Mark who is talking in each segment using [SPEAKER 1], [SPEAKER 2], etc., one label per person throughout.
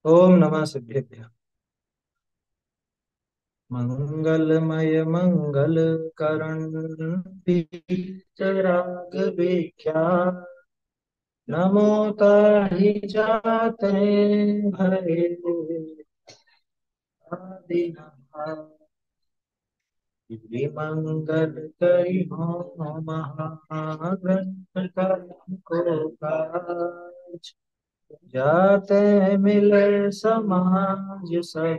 [SPEAKER 1] ओम नमः सिद्धेभ्य। मंगलमय मंगल करण राग विख्यात। नमो ताहि जाते हरे आदि मंगल करी हो महाग्रंथ को काज। जाते मिले समाज सब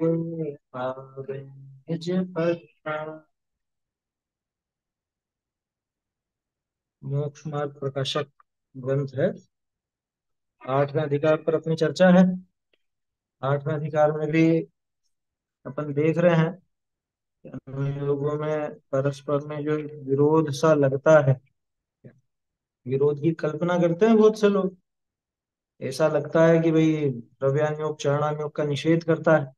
[SPEAKER 1] पावे निज पद। मोक्ष मार्ग प्रकाशक ग्रंथ है। 8वें अधिकार पर अपनी चर्चा है। 8वें अधिकार में भी अपन देख रहे हैं कि अन्य लोगों में परस्पर में जो विरोध सा लगता है, विरोध की कल्पना करते हैं बहुत से लोग। ऐसा लगता है कि भाई द्रव्यानुयोग चरणानुयोग का निषेध करता है,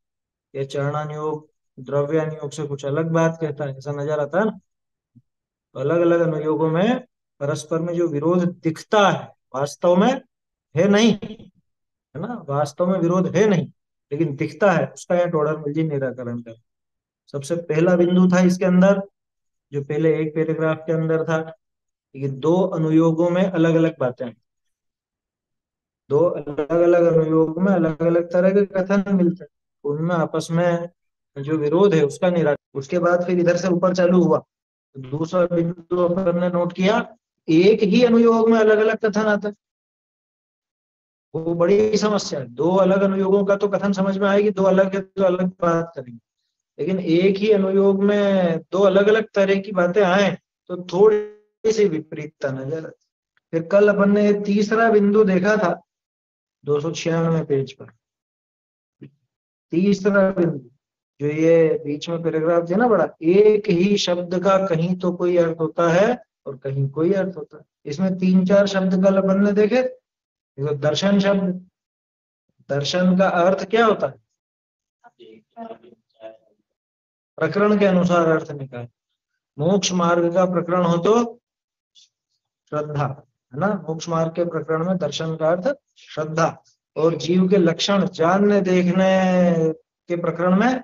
[SPEAKER 1] ये चरणानुयोग द्रव्यानुयोग से कुछ अलग बात कहता है, ऐसा नजर आता है ना। तो अलग अलग अनुयोगों में परस्पर में जो विरोध दिखता है, वास्तव में है नहीं, है ना। वास्तव में विरोध है नहीं, लेकिन दिखता है, उसका यहाँ टोडरमल जी निराकरण कर। सबसे पहला बिंदु था इसके अंदर, जो पहले एक पैराग्राफ के अंदर था, कि दो अनुयोगों में अलग अलग बातें हैं। दो अलग अलग अनुयोग में अलग अलग तरह के कथन मिलते हैं, उनमें आपस में जो विरोध है उसका निराकरण। उसके बाद फिर इधर से ऊपर चालू हुआ। दूसरा बिंदु अपन ने नोट किया, एक ही अनुयोग में अलग अलग कथन आता है। वो बड़ी समस्या है। दो अलग अनुयोगों का तो कथन समझ में आएगी, दो अलग है तो अलग बात करेंगे, लेकिन एक ही अनुयोग में दो अलग अलग तरह की बातें आए तो थोड़ी सी विपरीतता नजर आती। फिर कल अपन ने तीसरा बिंदु देखा था 296 पेज पर। तीसरा बिंदु, जो ये बीच में पैराग्राफ है ना बड़ा, एक ही शब्द का कहीं तो कोई अर्थ होता है और कहीं कोई अर्थ होता है। इसमें तीन चार शब्द कल अपन ने देखे। देखो, दर्शन शब्द, दर्शन का अर्थ क्या होता है? प्रकरण के अनुसार अर्थ निकाल। मोक्ष मार्ग का प्रकरण हो तो श्रद्धा, है ना। मोक्ष मार्ग के प्रकरण में दर्शन का अर्थ श्रद्धा, और जीव के लक्षण जानने देखने के प्रकरण में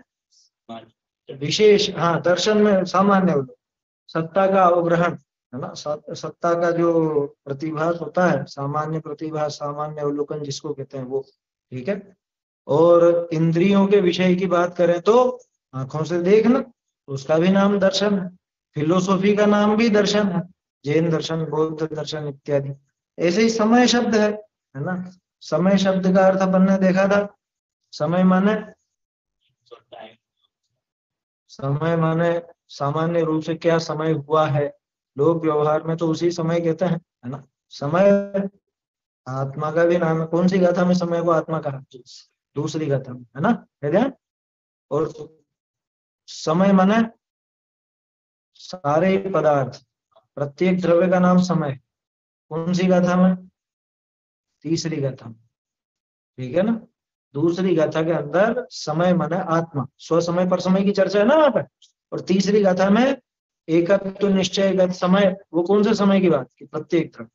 [SPEAKER 1] विशेष, हाँ, दर्शन में सामान्य अवलोकन, सत्ता का अवग्रहण, है ना। सत्ता का जो प्रतिभास होता है, सामान्य प्रतिभास, सामान्य अवलोकन जिसको कहते हैं वो, ठीक है। और इंद्रियों के विषय की बात करें तो आंखों से देखना, उसका भी नाम दर्शन है। फिलोसॉफी का नाम भी दर्शन है, जैन दर्शन, बौद्ध दर्शन इत्यादि। ऐसे ही समय शब्द है ना। समय शब्द का अर्थ अपन ने देखा था। समय माने, समय माने सामान्य रूप से क्या समय हुआ है, लोग व्यवहार में तो उसी समय कहते हैं, है ना। समय आत्मा का भी नाम है। कौन सी गाथा में समय को आत्मा कहा? दूसरी गाथा में, है ना, है ध्यान। और समय माने सारे पदार्थ, प्रत्येक द्रव्य का नाम समय। कौन सी गाथा में? तीसरी गाथा में, ठीक है ना। दूसरी गाथा के अंदर समय माने आत्मा, स्व समय पर समय की चर्चा है ना वहां पर। और तीसरी गाथा में एकत्व निश्चय समय, वो कौन से समय की बात की? प्रत्येक द्रव्य,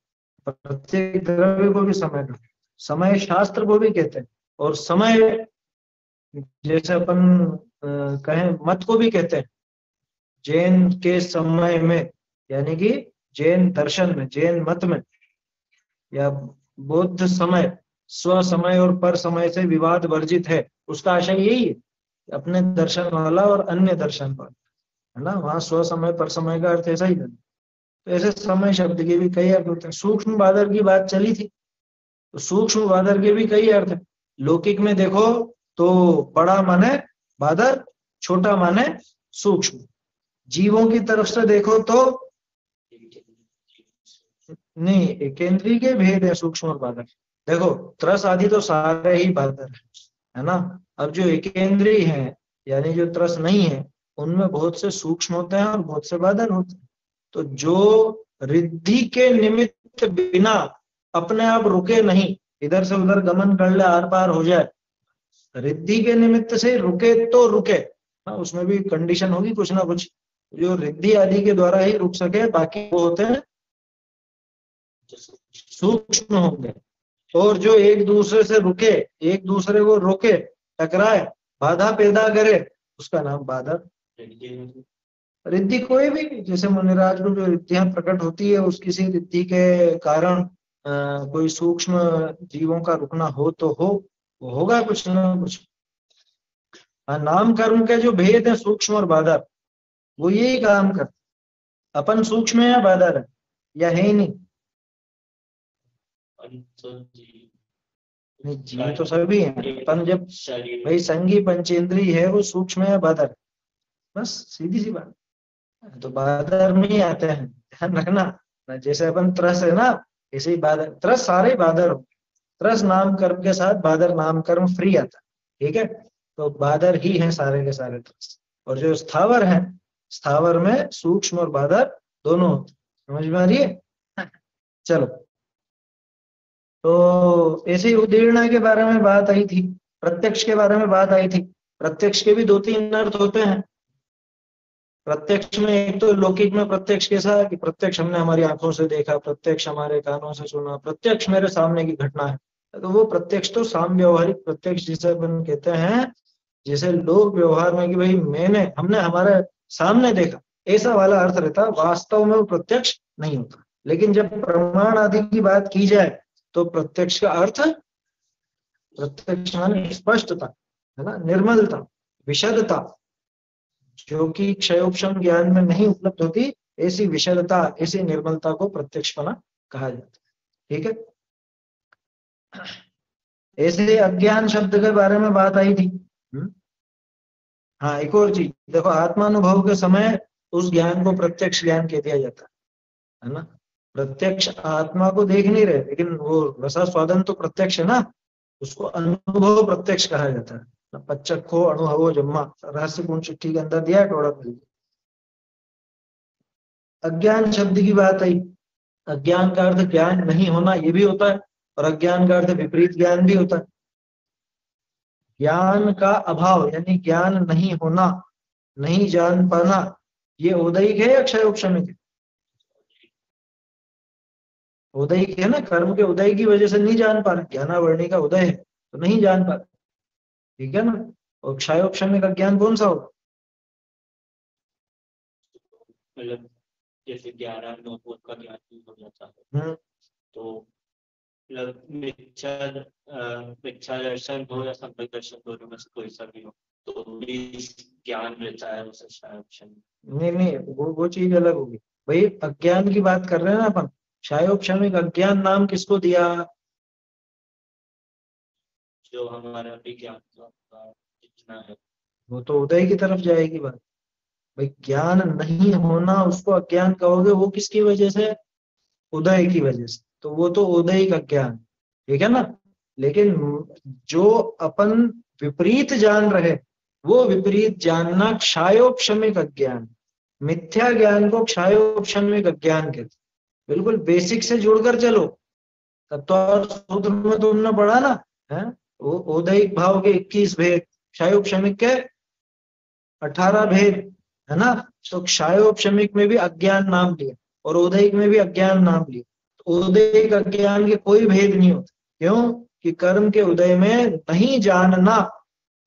[SPEAKER 1] प्रत्येक द्रव्य को भी समय का, समय शास्त्र को भी कहते हैं। और समय जैसे अपन कहें, मत को भी कहते हैं। जैन के समय में, यानी कि जैन दर्शन में, जैन मत में, या बौद्ध समय, स्व समय और पर समय से विवाद वर्जित है, उसका आशय यही है, अपने दर्शन वाला और अन्य दर्शन वाला, है ना। वहां स्व समय पर समय का अर्थ ऐसा ही है। तो ऐसे समय शब्द के भी कई अर्थ होते हैं। सूक्ष्म बादर की बात चली थी, तो सूक्ष्म बादर के भी कई अर्थ है। लौकिक में देखो तो बड़ा माने बादर, छोटा माने सूक्ष्म। जीवों की तरफ से देखो तो नहीं, एकेंद्रीय के भेद है सूक्ष्म और बादर। देखो, त्रस आदि तो सारे ही बादर है ना। अब जो एकेंद्रीय है, यानी जो त्रस नहीं है, उनमें बहुत से सूक्ष्म होते हैं और बहुत से बादर होते हैं। तो जो रिद्धि के निमित्त बिना अपने आप रुके नहीं, इधर से उधर गमन कर ले, आर पार हो जाए, रिद्धि के निमित्त से रुके तो रुके, हाँ, उसमें भी कंडीशन होगी कुछ ना कुछ। जो रिद्धि आदि के द्वारा ही रुक सके, बाकी वो होते हैं सूक्ष्म होंगे। और जो एक दूसरे से रुके, एक दूसरे को रोके, टकराए, बाधा पैदा करे, उसका नाम बाधक। रिद्धि कोई भी, जैसे मुनिराज को जो रिद्धियां प्रकट होती है, उस किसी रिद्धि के कारण कोई सूक्ष्म जीवों का रुकना हो तो हो, वो होगा कुछ ना कुछ। हाँ, नाम कर्म के जो भेद है सूक्ष्म और बाधक, वो यही काम कर, अपन सूक्ष्म है या बाधक है, या है ही नहीं। नहीं, जीव तो सभी है, अपन जब भाई संगी पंचेंद्रिय है, वो सूक्ष्म है या बाधक, बस सीधी सी बात। तो बादर में ही आते हैं, ध्यान रखना ना। जैसे अपन त्रस है ना, ऐसे ही बादर, त्रस सारे ही बादर हो। त्रस नाम कर्म के साथ बादर नाम कर्म फ्री आता है, ठीक है। तो बादर ही है सारे के सारे त्रस। और जो स्थावर है, स्थावर में सूक्ष्म और बादर दोनों होते हैं। समझ में आ रही है? चलो, तो ऐसे ही उदीर्णा के बारे में बात आई थी, प्रत्यक्ष के बारे में बात आई थी। प्रत्यक्ष के भी दो तीन अर्थ होते हैं। प्रत्यक्ष में एक तो लौकिक में प्रत्यक्ष कैसा है कि प्रत्यक्ष हमने हमारी आंखों से देखा, प्रत्यक्ष हमारे कानों से सुना, प्रत्यक्ष मेरे सामने की घटना है। तो वो प्रत्यक्ष तो साम व्यवहारिक प्रत्यक्ष जिसे अपन कहते हैं, जैसे लोग व्यवहार में कि भाई मैंने, हमने हमारे सामने देखा, ऐसा वाला अर्थ रहता है। वास्तव में वो प्रत्यक्ष नहीं होता। लेकिन जब प्रमाण आदि की बात की जाए, तो प्रत्यक्ष का अर्थ, प्रत्यक्ष माने स्पष्टता, है ना, निर्मलता, विशदता, जो कि क्षयोपम ज्ञान में नहीं उपलब्ध होती। ऐसी विशदता, ऐसी निर्मलता को प्रत्यक्षपना कहा जाता है, ठीक है। ऐसे अज्ञान शब्द के बारे में बात आई थी। हाँ, एक और चीज देखो, आत्मानुभव के समय उस ज्ञान को प्रत्यक्ष ज्ञान कह दिया जाता है ना। प्रत्यक्ष आत्मा को देख नहीं रहे, लेकिन वो रसास्वादन तो प्रत्यक्ष है ना, उसको अनुभव प्रत्यक्ष कहा जाता है। पच्चखो अनुभवो जम्मा, रहस्यपूर्ण चिट्ठी के अंदर दिया है टोड़ा। अज्ञान शब्द की बात आई। अज्ञान का अर्थ ज्ञान नहीं होना, ये भी होता है, और अज्ञान का अर्थ विपरीत ज्ञान भी होता है। ज्ञान का अभाव यानी ज्ञान नहीं होना, नहीं जान पाना, ये औदैहिक है या क्षयोपशमिक है? औदैहिक है ना, कर्म के उदय की वजह से नहीं जान पा रहे, ज्ञानावरणी का उदय है तो नहीं जान पा रहे, ठीक है ना। और क्षयोपशमिक अज्ञान कौन सा होगा?
[SPEAKER 2] मतलब जैसे 11 नोटबुक का ज्ञान भी हो जाता है, तो मतलब मिथ्या दर्शन हो या संपर्क दर्शन, दोनों में से कोई सा भी हो, तो भी ज्ञान रहता है उसे शायद ऑप्शन।
[SPEAKER 1] नहीं नहीं, वो चीज अलग होगी। भाई अज्ञान की बात कर रहे हैं ना अपन, क्षयोपशमिक अज्ञान नाम किसको दिया?
[SPEAKER 2] जो हमारा भी ज्ञान का जितना है,
[SPEAKER 1] वो तो उदय की तरफ जाएगी बात। भाई ज्ञान नहीं होना उसको अज्ञान कहोगे, वो किसकी वजह से? उदय की वजह से, तो वो तो उदय का ज्ञान, ठीक है ना। लेकिन जो अपन विपरीत जान रहे, वो विपरीत जानना क्षयोपशमिक अज्ञान। मिथ्या ज्ञान को क्षयोपशमिक अज्ञान कहते हैं। बिल्कुल बेसिक से जुड़कर चलो, तब तो और सूत्र में तुमने पढ़ा ना, है उदयिक भाव के 21 भेद, क्षयोपशमिक के 18 भेद, है ना। तो क्षयोपशमिक में भी अज्ञान नाम लिया, और उदयिक में भी अज्ञान नाम लिया। तो उदयिक अज्ञान के कोई भेद नहीं होते, क्यों कि कर्म के उदय में नहीं जानना,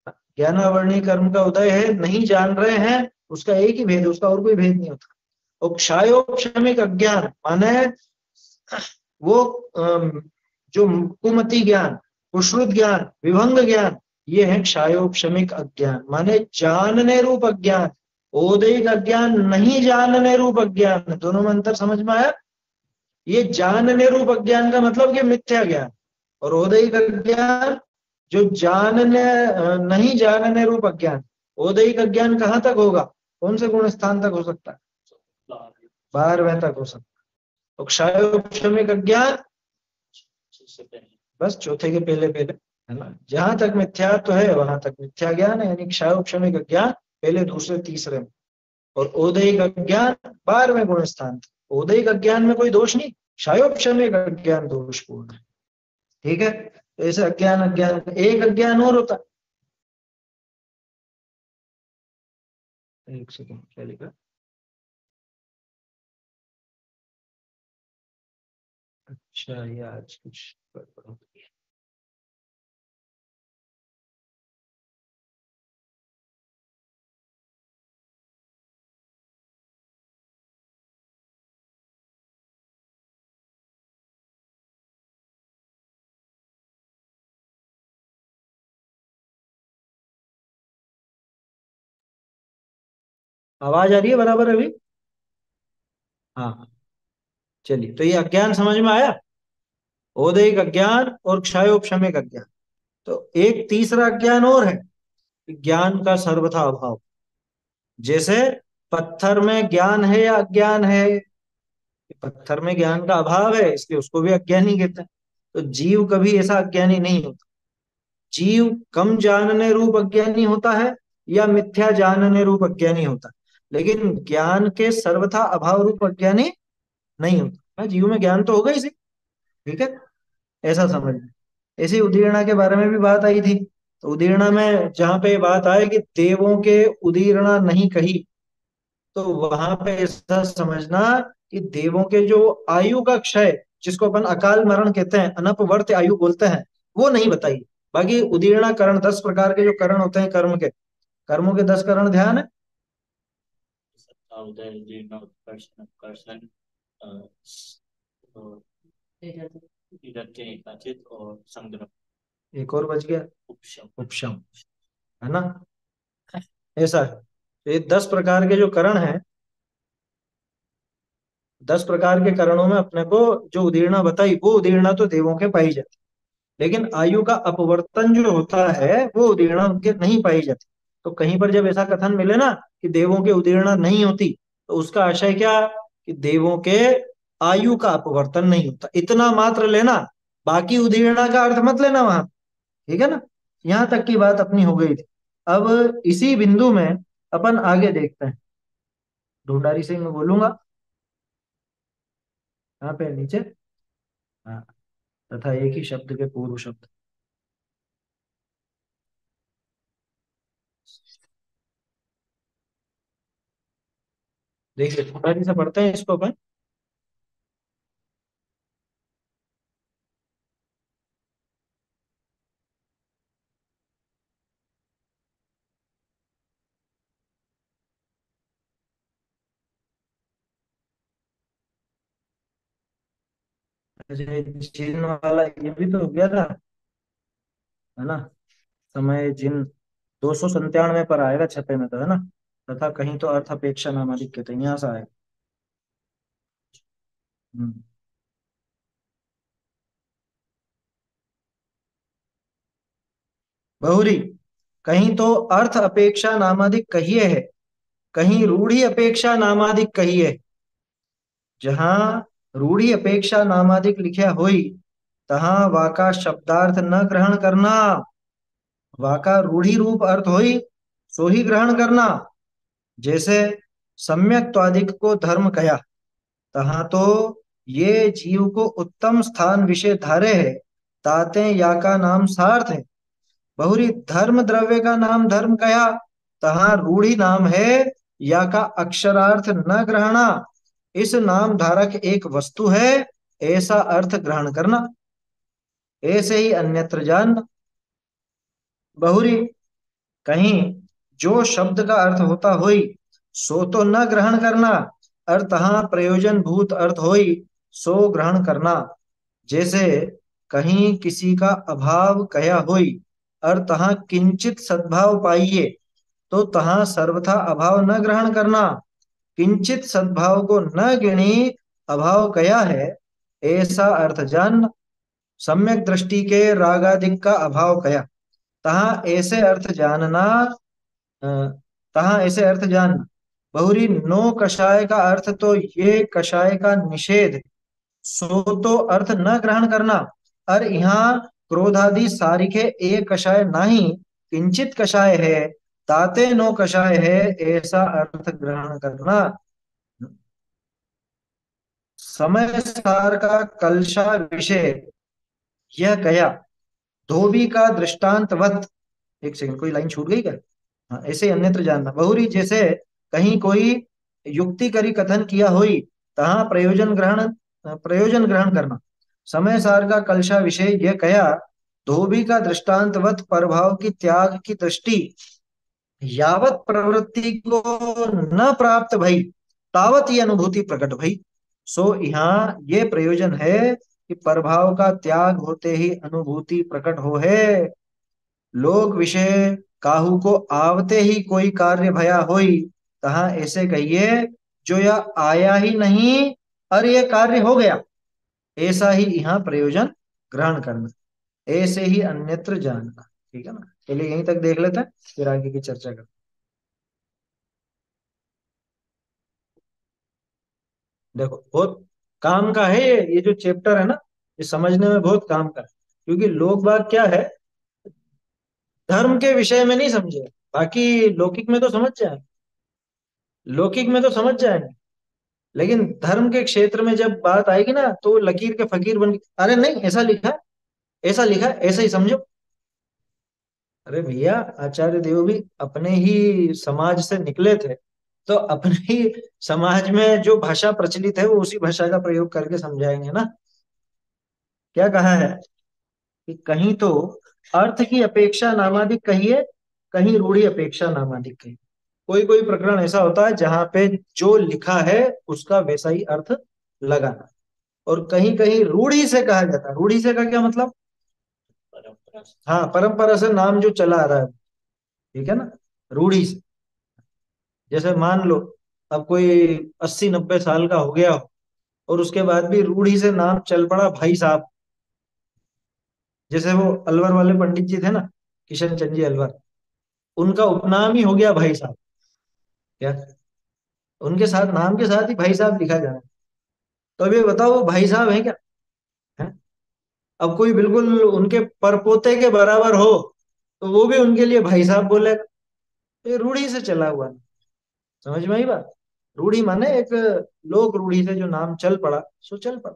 [SPEAKER 1] ज्ञानावरणी कर्म का उदय है, नहीं जान रहे हैं, उसका एक ही भेद, उसका और कोई भेद नहीं होता। और क्षयोपशमिक अज्ञान माने वो जो कुमति ज्ञान, कुश्रुत ज्ञान, विभंग ज्ञान, ये है क्षयोपशमिक अज्ञान, माने जानने रूप अज्ञान। औदैहिक अज्ञान नहीं जानने रूप अज्ञान, दोनों में अंतर समझ में आया? ये जानने रूप अज्ञान का मतलब ये मिथ्या ज्ञान, और औदैहिक अज्ञान जो जानने नहीं जानने रूप अज्ञान। औदैहिक अज्ञान कहाँ तक होगा, कौन से गुण स्थान तक हो सकता है? 12वें तक हो सकता है। और क्षयोपशमिक अज्ञान बस चौथे के पहले पहले, है ना। जहां तक मिथ्यात्व है वहां तक मिथ्या ज्ञान है, यानी क्षयोपशमिक अज्ञान पहले दूसरे तीसरे में। और औदैहिक अज्ञान 12वें गुण स्थान। औदैहिक अज्ञान में कोई दोष नहीं, क्षयोपशमिक अज्ञान दोषपूर्ण है, ठीक है। तो ऐसे अज्ञान अज्ञान एक अज्ञान और होता है। एक सेकंड, क्या लिखा? अच्छा, अच्छा, ये आज कुछ गड़बड़ हो गई है। आवाज आ रही है बराबर अभी? हाँ हाँ। चलिए, तो ये अज्ञान समझ में आया। औदैहिक अज्ञान और क्षयोपशमिक अज्ञान। तो एक तीसरा अज्ञान और है, ज्ञान का सर्वथा अभाव। जैसे पत्थर में ज्ञान है या अज्ञान है? पत्थर में ज्ञान का अभाव है, इसलिए उसको भी अज्ञानी कहते हैं। तो जीव कभी ऐसा अज्ञानी नहीं होता। जीव कम जानने रूप अज्ञानी होता है या मिथ्या जानने रूप अज्ञानी होता है, लेकिन ज्ञान के सर्वथा अभाव रूप अज्ञानी नहीं होता। हाँ, जीव में ज्ञान तो होगा ही सी। ठीक है, ऐसा समझ में। ऐसी उदीरणा के बारे में भी बात आई थी। तो उदीरणा में जहां पे बात आए कि देवों के उदीरणा नहीं कही, तो वहां पे ऐसा समझना कि देवों के जो आयु का क्षय, जिसको अपन अकाल मरण कहते हैं, अनपवर्त आयु बोलते हैं, वो नहीं बताई। बाकी उदीर्णा करण, 10 प्रकार के जो करण होते हैं कर्म के, कर्मों के 10 करण ध्यान है।
[SPEAKER 2] सत्ता, उदय, जीर्ण, उत्कर्षण, कर्षण, इदत्ते, एकाचित और संग्रह।
[SPEAKER 1] एक और बच गया,
[SPEAKER 2] उपशम।
[SPEAKER 1] उपशम, है ना? ऐसा है। तो ये 10 प्रकार के जो करण हैं, 10 प्रकार के करणों में अपने को जो उदीर्णा बताई, वो उदीर्णा तो देवों के पाई जाती, लेकिन आयु का अपवर्तन जो होता है वो उदीर्णा उनके नहीं पाई जाती। तो कहीं पर जब ऐसा कथन मिले ना कि देवों के उदीर्णा नहीं होती, तो उसका आशय क्या, कि देवों के आयु का अपवर्तन नहीं होता, इतना मात्र लेना। बाकी उदीर्णा का अर्थ मत लेना वहां। ठीक है ना? यहां तक की बात अपनी हो गई थी। अब इसी बिंदु में अपन आगे देखते हैं। ढूंढारी से मैं बोलूंगा, यहाँ पे नीचे। हाँ, तथा एक ही शब्द के पूर्व शब्द। देखिए, ढूंढारी से पढ़ते हैं इसको अपन। जिन वाला ये भी तो हो गया था, है ना? समय जिन 297 पर आएगा छपे में, तो है ना? तथा कहीं तो अर्थ अपेक्षा नामाधिक कहते हैं, यहाँ से आएगा। हम्म। बहुरी, कहीं तो अर्थ अपेक्षा नामाधिक कहिए है, कहीं रूढ़ी अपेक्षा नामाधिक कहिए। जहां रूढ़ी अपेक्षा नामाधिक लिखा हुई, तहां वाका शब्दार्थ न ग्रहण करना। वाका रूढ़ी रूप अर्थ हुई, सो ही ग्रहण करना। जैसे सम्यक त्वादिक को धर्म कया, तहाँ तो ये जीव को उत्तम स्थान विषय धारे है, ताते या का नाम सार्थ है। बहुरी धर्म द्रव्य का नाम धर्म कया, तहाँ रूढ़ी नाम है, या का अक्षरार्थ न ग्रहणा। इस नाम धारक एक वस्तु है, ऐसा अर्थ ग्रहण करना। ऐसे ही अन्यत्र जान। बहुरी, कहीं जो शब्द का अर्थ होता होई, सो तो न ग्रहण करना, अर्थ हाँ प्रयोजन भूत अर्थ होई, सो ग्रहण करना। जैसे कहीं किसी का अभाव कया होई, और तहाँ किंचित सद्भाव पाइए, तो तहाँ सर्वथा अभाव न ग्रहण करना। किंचित सद्भाव को न गिणी अभाव कया है, ऐसा अर्थ जान। सम्यक दृष्टि के रागादिक का अभाव कया, तहाँ ऐसे अर्थ जानना। अ, तहाँ ऐसे अर्थ जानना। बहुरी नो कषाय का अर्थ तो ये कषाय का निषेध, सो तो अर्थ न ग्रहण करना। और यहाँ क्रोधादि सारिखे एक कषाय नहीं, किंचित कषाय है, ताते नो कषाय है, ऐसा अर्थ ग्रहण करना। समय सार का कलशा विषय यह कया, धोबी का दृष्टांतवत। एक सेकंड, कोई लाइन छूट गई क्या? हाँ, ऐसे अन्यत्र जानना। बहुरी, जैसे कहीं कोई युक्ति करी कथन किया हुई, तहाँ प्रयोजन ग्रहण करना। समय सार का कलशा विषय यह कया, धोबी का दृष्टांतवत प्रभाव की त्याग की दृष्टि, यावत प्रवृत्ति को न प्राप्त भई तावत ये अनुभूति प्रकट भई। सो यहाँ ये प्रयोजन है कि प्रभाव का त्याग होते ही अनुभूति प्रकट हो है। लोक विषय काहू को आवते ही कोई कार्य भया होई, तहाँ ऐसे कहिए जो यह आया ही नहीं और ये कार्य हो गया, ऐसा ही यहाँ प्रयोजन ग्रहण करना, ऐसे ही अन्यत्र जानना। ठीक है ना, चलिए यहीं तक देख लेते हैं, फिर आगे की चर्चा करते हैं। देखो बहुत काम का है ये जो चैप्टर है ना, ये समझने में बहुत काम का है, क्योंकि लोग बाग क्या है, धर्म के विषय में नहीं समझे, बाकी लौकिक में तो समझ जाए, लौकिक में तो समझ जाएंगे, लेकिन धर्म के क्षेत्र में जब बात आएगी ना तो वो लकीर के फकीर बन के, अरे नहीं ऐसा लिखा है, ऐसा लिखा है, ऐसा ही समझो। अरे भैया, आचार्य देव भी अपने ही समाज से निकले थे, तो अपने ही समाज में जो भाषा प्रचलित है वो उसी भाषा का प्रयोग करके समझाएंगे ना। क्या कहा है कि कहीं तो अर्थ की अपेक्षा नामाधिक कहिए, कहीं रूढ़ी अपेक्षा नामाधिक कहिए। कोई कोई प्रकरण ऐसा होता है जहां पे जो लिखा है उसका वैसा ही अर्थ लगाना, और कहीं कहीं रूढ़ी से कहा जाता है। रूढ़ी से का क्या मतलब?
[SPEAKER 2] परंपरा से।
[SPEAKER 1] हाँ, परंपरा से नाम जो चला आ रहा है, ठीक है ना, रूढ़ी से। जैसे मान लो अब कोई 80-90 साल का हो गया हो और उसके बाद भी रूढ़ी से नाम चल पड़ा भाई साहब, जैसे वो अलवर वाले पंडित जी थे ना, किशन चंद जी अलवर, उनका उपनाम ही हो गया भाई साहब। क्या, उनके साथ नाम के साथ ही भाई साहब लिखा जाए, तो अब ये बताओ वो भाई साहब है क्या? है? अब कोई बिल्कुल उनके परपोते के बराबर हो तो वो भी उनके लिए भाई साहब बोलेगा। ये रूढ़ी से चला हुआ है। समझ में आई बात? रूढ़ी माने एक लोक रूढ़ी से जो नाम चल पड़ा सो चल पड़ा,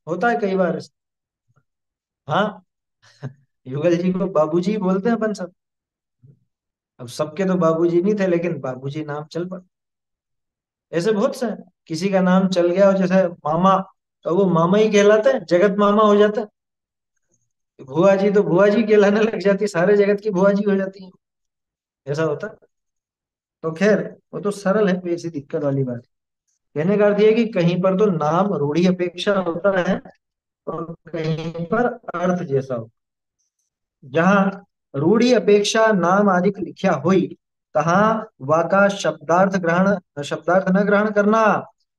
[SPEAKER 1] होता है कई बार ऐसा। हाँ, युगल जी को बाबूजी बोलते हैं अपन सब। अब सबके तो बाबूजी नहीं थे, लेकिन बाबूजी नाम चल पड़ा। ऐसे बहुत से हैं। किसी का नाम चल गया हो जैसे मामा, तो वो मामा ही कहलाता है, जगत मामा हो जाता है। भुआ जी तो भुआ जी कहलाने लग जाती है, सारे जगत की भुआ जी हो जाती है। ऐसा होता है। तो खैर, वो तो सरल है, कोई ऐसी दिक्कत वाली बात नहीं। कहने का अर्थ ये है कि कहीं पर तो नाम रूढ़ी अपेक्षा होता है और कहीं पर अर्थ जैसा हो। जहाँ रूढ़ी अपेक्षा नाम आदि लिखा हुई, तहाँ वाका शब्दार्थ ग्रहण, शब्दार्थ न ग्रहण करना,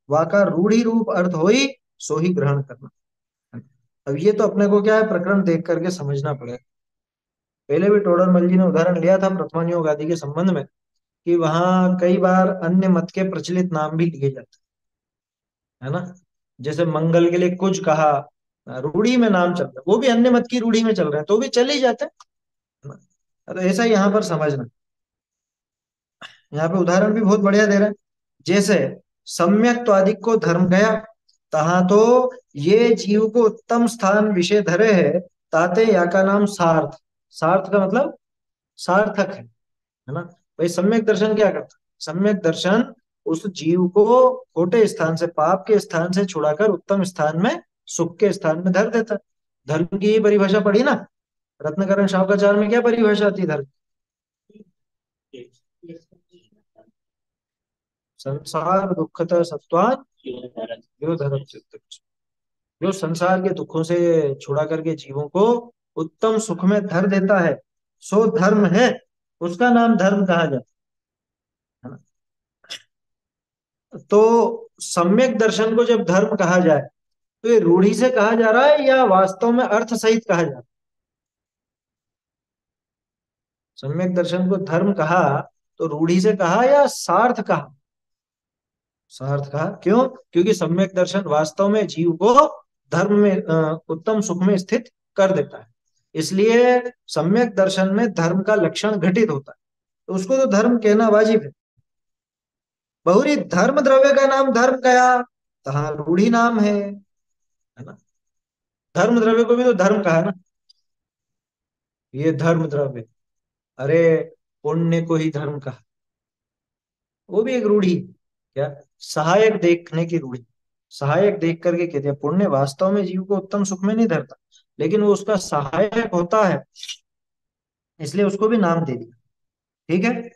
[SPEAKER 1] वाका रूढ़ी रूप अर्थ होई सो ही ग्रहण करना। अब ये तो अपने को क्या है, प्रकरण देख करके समझना पड़ेगा। पहले भी टोडरमल जी ने उदाहरण लिया था प्रथमान्योग आदि के संबंध में, कि वहां कई बार अन्य मत के प्रचलित नाम भी लिए जाते हैं, है ना। जैसे मंगल के लिए कुछ कहा, रूढ़ी में नाम चल रहा है, वो भी अन्य मत की रूढ़ी में चल रहे हैं तो भी चल ही जाते हैं, है ना? तो ऐसा यहाँ पर समझना। यहाँ पे उदाहरण भी बहुत बढ़िया दे रहे हैं। जैसे सम्यक तो आदि को धर्म गया, तहाँ तो ये जीव को उत्तम स्थान विषय धरे है, ताते या का नाम सार्थ। सार्थ का मतलब सार्थक है ना। भाई सम्यक दर्शन क्या करता है? सम्यक दर्शन उस जीव को खोटे स्थान से, पाप के स्थान से छुड़ाकर उत्तम स्थान में, सुख के स्थान में धर देता है। धर्म की ही परिभाषा पढ़ी ना, रत्नकरण शावकाचार्य में क्या परिभाषा थी धर्म? संसार दुखत सत्वान यो धर्म चित्त। जो संसार के दुखों से छुड़ा करके जीवों को उत्तम सुख में धर देता है, सो धर्म है, उसका नाम धर्म कहा जाता है ना। तो सम्यक दर्शन को जब धर्म कहा जाए तो ये रूढ़ी से कहा जा रहा है या वास्तव में अर्थ सहित कहा जा रहा है? सम्यक दर्शन को धर्म कहा तो रूढ़ी से कहा या सार्थ कहा? सार्थ कहा। क्यों? क्योंकि सम्यक दर्शन वास्तव में जीव को धर्म में, उत्तम सुख में स्थित कर देता है, इसलिए सम्यक दर्शन में धर्म का लक्षण घटित होता है, तो उसको तो धर्म कहना वाजिब है। बहुरी धर्म द्रव्य का नाम धर्म गया, कहा रूढ़ी नाम है ना। धर्म द्रव्य को भी तो धर्म कहा ना, ये धर्म द्रव्य। अरे, पुण्य को ही धर्म कहा, वो भी एक रूढ़ी। क्या? सहायक देखने की रूढ़ी। सहायक देख करके कह दिया। पुण्य वास्तव में जीव को उत्तम सुख में नहीं धरता, लेकिन वो उसका सहायक होता है, इसलिए उसको भी नाम दे दिया। ठीक है।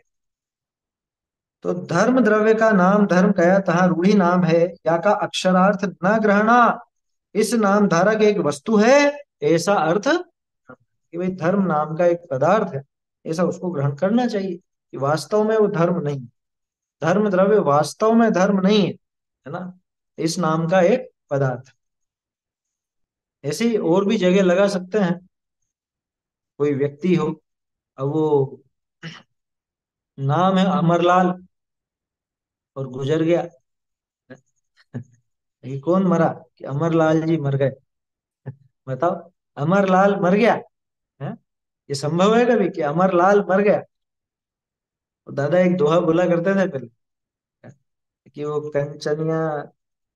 [SPEAKER 1] तो धर्म द्रव्य का नाम धर्म कया तहाँ रूढ़ी नाम है, या का अक्षरार्थ न ग्रहणा। इस नाम धारक एक वस्तु है, ऐसा अर्थ कि भाई धर्म नाम का एक पदार्थ है, ऐसा उसको ग्रहण करना चाहिए, कि वास्तव में वो धर्म नहीं। धर्म द्रव्य वास्तव में धर्म नहीं है ना, इस नाम का एक पदार्थ। ऐसे ही और भी जगह लगा सकते हैं। कोई व्यक्ति हो, अब वो नाम है अमरलाल, और गुजर गया। ये कौन मरा? कि अमरलाल जी मर गए। बताओ, अमरलाल मर गया है? ये संभव है कभी कि अमरलाल मर गया? और दादा एक दोहा बोला करते थे पहले, कि वो कंचनिया,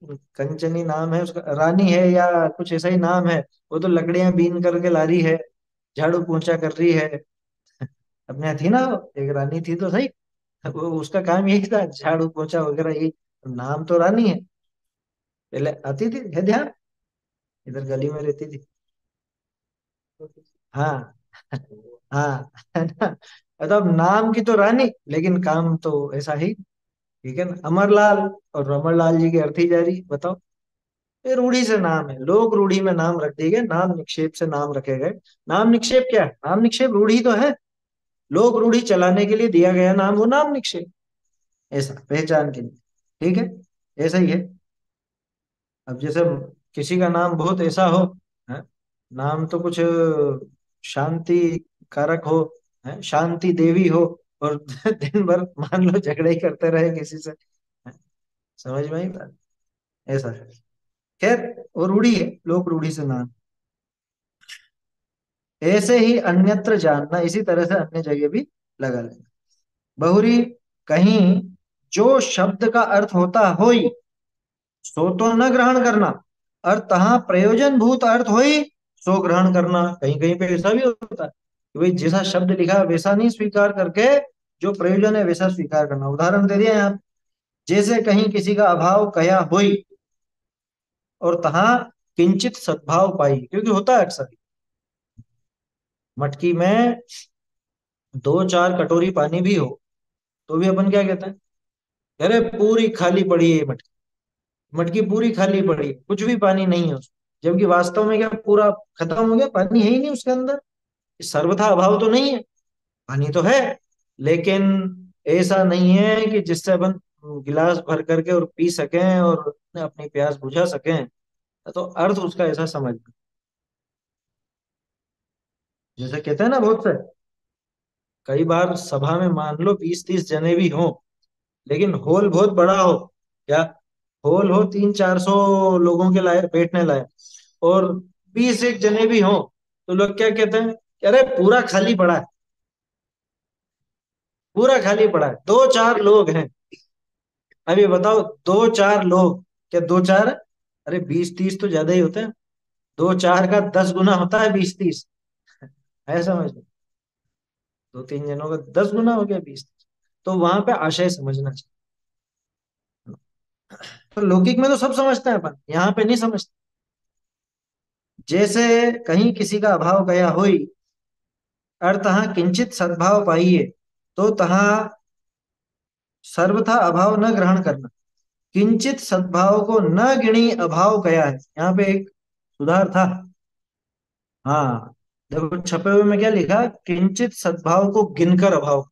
[SPEAKER 1] कंचनी नाम है उसका, रानी है या कुछ ऐसा ही नाम है, वो तो लकड़ियां बीन करके ला रही है, झाड़ू पोंछा कर रही है। अपने यहाँ थी ना वो, एक रानी थी तो सही, वो उसका काम यही था, झाड़ू पोंछा वगैरह यही। नाम तो रानी है। पहले आती थी, है ध्यान, इधर गली में रहती थी। हाँ। हाँ, है ना। मतलब नाम की तो रानी, लेकिन काम तो ऐसा ही। ठीक है ना, अमरलाल। और अमरलाल जी की अर्थी जारी, बताओ। ये रूढ़ी से नाम है, लोग रूढ़ी में नाम रख दिए गए, नाम निक्षेप से नाम रखे गए। नाम निक्षेप क्या है? नाम निक्षेप रूढ़ी तो है, लोग रूढ़ी चलाने के लिए दिया गया नाम, वो नाम निक्षेप, ऐसा पहचान के लिए। ठीक है, ऐसा ही है। अब जैसे किसी का नाम बहुत ऐसा हो, है? नाम तो कुछ शांति कारक हो, है? शांति देवी हो, और दिन भर मान लो झगड़े ही करते रहे किसी से, है? समझ में आई बात? ऐसा है। खैर, वो रूढ़ी है, लोग रूढ़ी से नाम। ऐसे ही अन्यत्र जानना, इसी तरह से अन्य जगह भी लगा लेना। बहुरी, कहीं जो शब्द का अर्थ होता होई, सो तो न ग्रहण करना, और तहाँ प्रयोजन भूत अर्थ होई, सो ग्रहण करना। कहीं कहीं पे ऐसा भी होता है कि भाई जैसा शब्द लिखा है वैसा नहीं स्वीकार करके, जो प्रयोजन है वैसा स्वीकार करना। उदाहरण दे दिया यहाँ, जैसे कहीं किसी का अभाव कया हुई, और तहाँ किंचित सद्भाव पाई, क्योंकि होता है अक्सर मटकी में दो चार कटोरी पानी भी हो, तो भी अपन क्या कहते हैं? अरे पूरी खाली पड़ी है मटकी, मटकी पूरी खाली पड़ी है, कुछ भी पानी नहीं है उसमें। जबकि वास्तव में क्या पूरा खत्म हो गया, पानी है ही नहीं उसके अंदर। सर्वथा अभाव तो नहीं है, पानी तो है, लेकिन ऐसा नहीं है कि जिससे अपन गिलास भर करके और पी सकें और अपनी प्यास बुझा सकें। तो अर्थ उसका ऐसा समझ, जैसे कहते हैं ना बहुत से, कई बार सभा में मान लो 20-30 जने भी हों, लेकिन हॉल बहुत बड़ा हो, क्या हॉल हो 300-400 लोगों के लायक बैठने लायक, और 20 एक जने भी हों, तो लोग क्या कहते हैं कि अरे पूरा खाली पड़ा है, पूरा खाली पड़ा है, दो चार लोग हैं। अब ये बताओ, दो चार लोग, क्या दो चार? अरे 20-30 तो ज्यादा ही होते हैं, दो चार का 10 गुना होता है 20-30, है समझ लो। दो तीन जनों का 10 गुना हो गया 20-30। तो वहां पे आशय समझना चाहिए। तो लौकिक में तो सब समझते हैं अपन, यहाँ पे नहीं समझते। जैसे कहीं किसी का अभाव गया हुई, और तहाँ किंचित सद्भाव पाइए, तो तहाँ सर्वथा अभाव न ग्रहण करना। किंचित सद्भाव को न गिणी अभाव गया है, यहाँ पे एक सुधार था। हाँ, देखो छपे हुए में क्या लिखा, किंचित सद्भाव को गिनकर अभाव।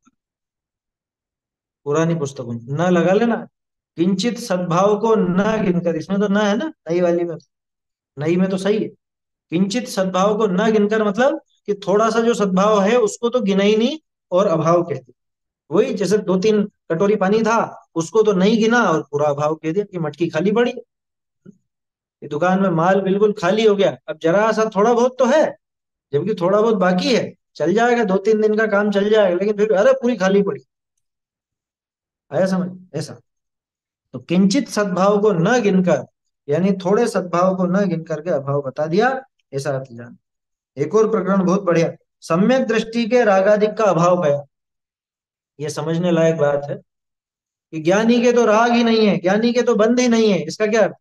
[SPEAKER 1] पुरानी पुस्तकों में न लगा लेना, किंचित सद्भाव को न गिनकर, इसमें तो न है ना, नई वाली में, नई में तो सही है। किंचित सद्भाव को न गिनकर मतलब कि थोड़ा सा जो सद्भाव है उसको तो गिना ही नहीं, और अभाव कहते। वही जैसे दो तीन कटोरी पानी था, उसको तो नहीं गिना और पूरा अभाव कह दिया कि मटकी खाली पड़ी। ये दुकान में माल बिल्कुल खाली हो गया, अब जरा सा थोड़ा बहुत तो है, जबकि थोड़ा बहुत बाकी है, चल जाएगा 2-3 दिन का काम चल जाएगा, लेकिन फिर अरे पूरी खाली पड़ी। आया समझ? ऐसा। तो किंचित सद्भाव को न गिनकर, यानी थोड़े सद्भाव को न गिन करके अभाव बता दिया, ऐसा अर्थ जान। एक और प्रकरण बहुत बढ़िया, सम्यक दृष्टि के रागादिक का अभाव गया। ये समझने लायक बात है कि ज्ञानी के तो राग ही नहीं है, ज्ञानी के तो बंध ही नहीं है, इसका क्या अर्थ?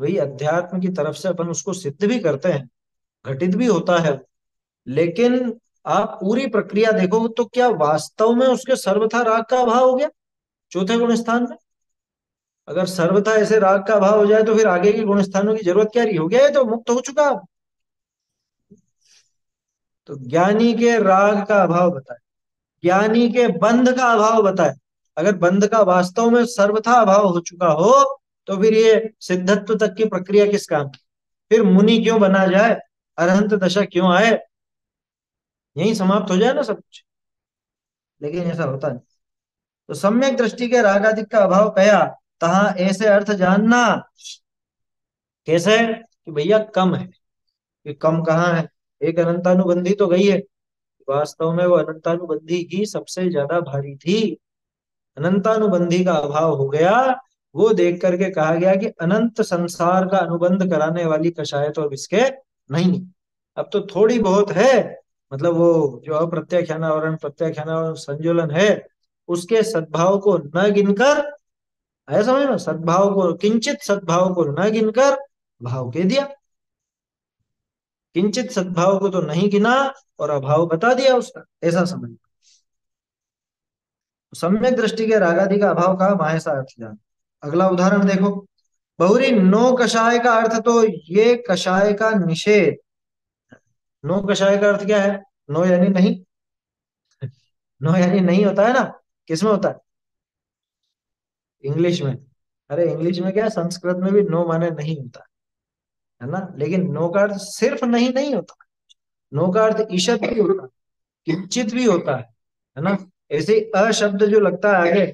[SPEAKER 1] वही अध्यात्म की तरफ से अपन उसको सिद्ध भी करते हैं, घटित भी होता है। लेकिन आप पूरी प्रक्रिया देखो तो क्या वास्तव में उसके सर्वथा राग का अभाव हो गया चौथे गुण स्थान में? अगर सर्वथा ऐसे राग का अभाव हो जाए तो फिर आगे के गुण स्थानों की जरूरत क्या रही? हो गया है तो मुक्त हो चुका आप। तो ज्ञानी के राग का अभाव बताए, ज्ञानी के बंध का अभाव बताए। अगर बंध का वास्तव में सर्वथा अभाव हो चुका हो तो फिर ये सिद्धत्व तक की प्रक्रिया किस काम की? फिर मुनि क्यों बना जाए, अरहंत दशा क्यों आए? यही समाप्त हो जाए ना सब कुछ। लेकिन ऐसा होता नहीं। तो सम्यक दृष्टि के राग आदि का अभाव कहा, तहा ऐसे अर्थ जानना। कैसे? कि भैया कम है। कि कम कहाँ है? एक अनंतानुबंधी तो गई है, वास्तव में वो अनंतानुबंधी ही सबसे ज्यादा भारी थी। अनंतानुबंधी का अभाव हो गया, वो देख करके कहा गया कि अनंत संसार का अनुबंध कराने वाली कशायत और विस्के नहीं। अब तो थोड़ी बहुत है, मतलब वो जो अप्रत्याख्यानावरण प्रत्याख्यानावरण संजुलन है, उसके सद्भाव को न गिनकर, है समझ में, सद्भाव को, किंचित सद्भाव को न गिनकर भाव के दिया। किंचित सद्भाव को तो नहीं गिना और अभाव बता दिया उसका, ऐसा समझ। सम्यक दृष्टि के रागादि का अभाव का मायसा अर्थ जान। अगला उदाहरण देखो। बहुरी नो कषाय का अर्थ तो ये कषाय का निषेध। नो कषाय का अर्थ क्या है? नो यानी नहीं। नो यानी नहीं होता है ना, किसमें होता है? इंग्लिश में। अरे इंग्लिश में क्या, संस्कृत में भी नो माने नहीं होता है ना। लेकिन नो का अर्थ सिर्फ नहीं नहीं होता। नो का अर्थ ईशत भी होता है, किंचित भी होता है ना। ऐसे ही अशब्द जो लगता है आगे,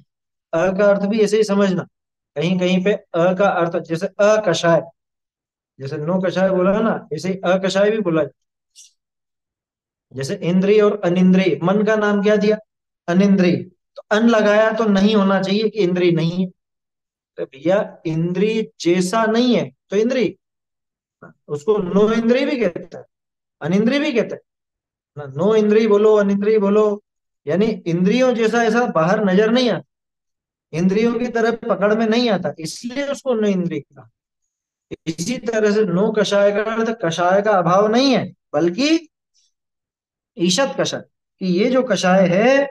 [SPEAKER 1] अ का अर्थ भी ऐसे ही समझना। कहीं कहीं पे अ का अर्थ जैसे अकषाय, जैसे नो कषाय बोला ना, ऐसे ही अकषाय भी बोला। जैसे इंद्रिय और अनिंद्रिय, मन का नाम क्या दिया? अनिंद्रिय। तो अन लगाया तो नहीं होना चाहिए कि इंद्रिय नहीं है। तो भैया इंद्रिय जैसा नहीं है तो इंद्रिय, उसको नो इंद्रिय भी कहते हैं, अनिंद्रिय भी कहते हैं ना। नो इंद्रिय बोलो, अनिंद्रिय बोलो, यानी इंद्रियों जैसा ऐसा बाहर नजर नहीं आता, इंद्रियों की तरफ पकड़ में नहीं आता, इसलिए उसको नो इंद्रिय कहा। इसी तरह से नो कषाय का अर्थ कषाय का अभाव नहीं है, बल्कि ईशत कषाय, कि ये जो कषाय है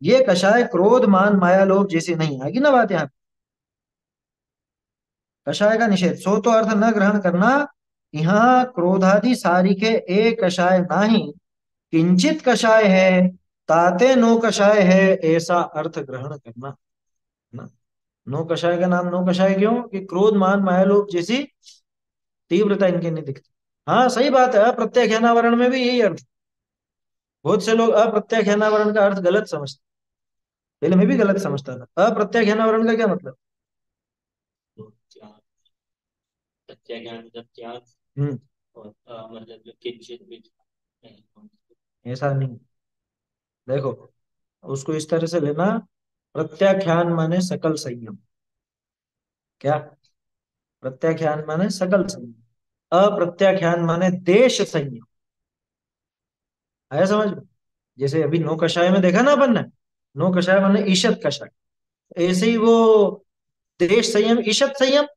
[SPEAKER 1] ये कषाय क्रोध मान माया लोभ जैसी नहीं आएगी ना बात यहाँ। कषाय का निषेध, सो तो अर्थ न ग्रहण करना। यहाँ क्रोधादि सारी के एक कषाय नाही, किंचित कषाय है, ताते नो कषाय है, ऐसा अर्थ ग्रहण करना ना। नो कषाय का नाम नो कषाय क्यों? कि क्रोध मान माया लोभ जैसी तीव्रता इनके नहीं दिखती। हाँ सही बात है, अप्रत्याख्यानावरण में भी यही अर्थ। बहुत से लोग अप्रत्याख्यानावरण का अर्थ गलत समझते। पहले मैं भी गलत समझता था, अप्रत्याख्यानावरण का क्या मतलब।
[SPEAKER 2] तो त्याग, प्रत्याज्ञान मतलब त्याग।
[SPEAKER 1] हम्म।
[SPEAKER 2] और मतलब जो किंचित भी नहीं।
[SPEAKER 1] ऐसा नहीं, देखो उसको इस तरह से लेना। प्रत्याख्यान माने सकल संयम। क्या? प्रत्याख्यान माने सकल संयम, अप्रत्याख्यान माने देश संयम। आया समझ में? जैसे अभी नौ कषाय में देखा ना अपन ने, नौ कषाय माने ईशत कषाय, ऐसे ही वो देश संयम ईशत संयम,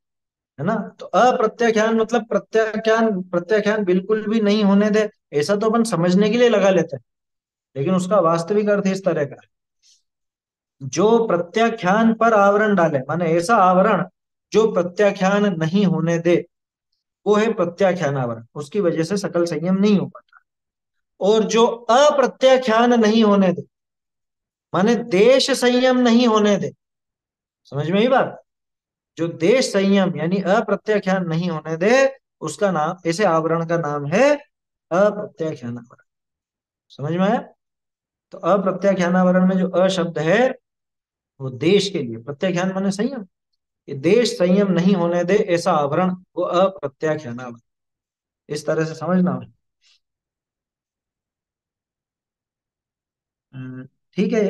[SPEAKER 1] है ना। तो अप्रत्याख्यान मतलब प्रत्याख्यान, प्रत्याख्यान बिल्कुल भी नहीं होने दे, ऐसा तो अपन समझने के लिए लगा लेते हैं। लेकिन उसका वास्तविक अर्थ इस तरह का है, जो प्रत्याख्यान पर आवरण डाले, माने ऐसा आवरण जो प्रत्याख्यान नहीं होने दे, वो है प्रत्याख्यान आवरण। उसकी वजह से सकल संयम नहीं हो पाता। और जो अप्रत्याख्यान नहीं होने दे, माने देश संयम नहीं होने दे, समझ में ही बात। जो देश संयम यानी अप्रत्याख्यान नहीं होने दे, उसका नाम, ऐसे आवरण का नाम है अप्रत्याख्यान आवरण। समझ में आया? तो अप्रत्याख्यानावरण में जो अशब्द है वो देश के लिए, प्रत्याख्यान माने संयम, ये देश संयम नहीं होने दे ऐसा आवरण, वो अप्रत्याख्यानावरण। इस तरह से समझना। ठीक है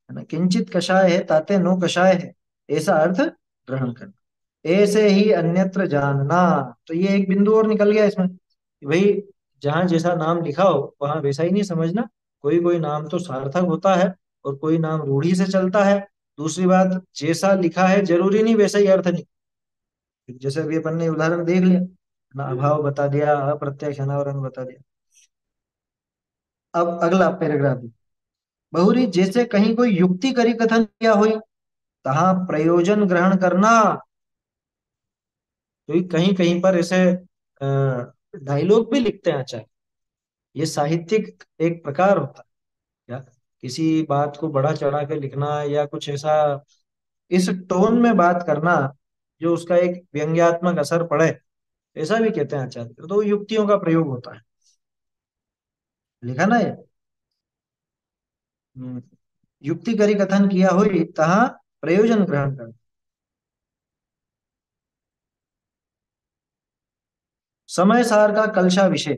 [SPEAKER 1] ना। किंचित कषाय है ताते नो कषाय है, ऐसा अर्थ ग्रहण करना। ऐसे ही अन्यत्र जानना, तो ये एक बिंदु और निकल गया इसमें कि भाई जहां जैसा नाम लिखा हो वहां वैसा ही नहीं समझना। कोई कोई नाम तो सार्थक होता है और कोई नाम रूढ़ी से चलता है। दूसरी बात, जैसा लिखा है जरूरी नहीं वैसा ही अर्थ नहीं। जैसे अभी अपन ने उदाहरण देख लिया ना, अभाव बता दिया, अप्रत्यक्ष अनावरण बता दिया। अब अगला पैराग्राफ, बहुरी जैसे कहीं कोई युक्ति करी कथन किया हुई, तहाँ प्रयोजन ग्रहण करना। तो कहीं कहीं पर ऐसे डायलॉग भी लिखते हैं आचार्य। ये साहित्यिक एक प्रकार होता है, या किसी बात को बढ़ा चढ़ा के लिखना, या कुछ ऐसा इस टोन में बात करना जो उसका एक व्यंग्यात्मक असर पड़े, ऐसा भी कहते हैं आचार्य। तो युक्तियों का प्रयोग होता है, लिखा ना ये। हम्म, युक्ति करी कथन किया हुई, तहाँ प्रयोजन ग्रहण कर। समय सार का कलशा विषय,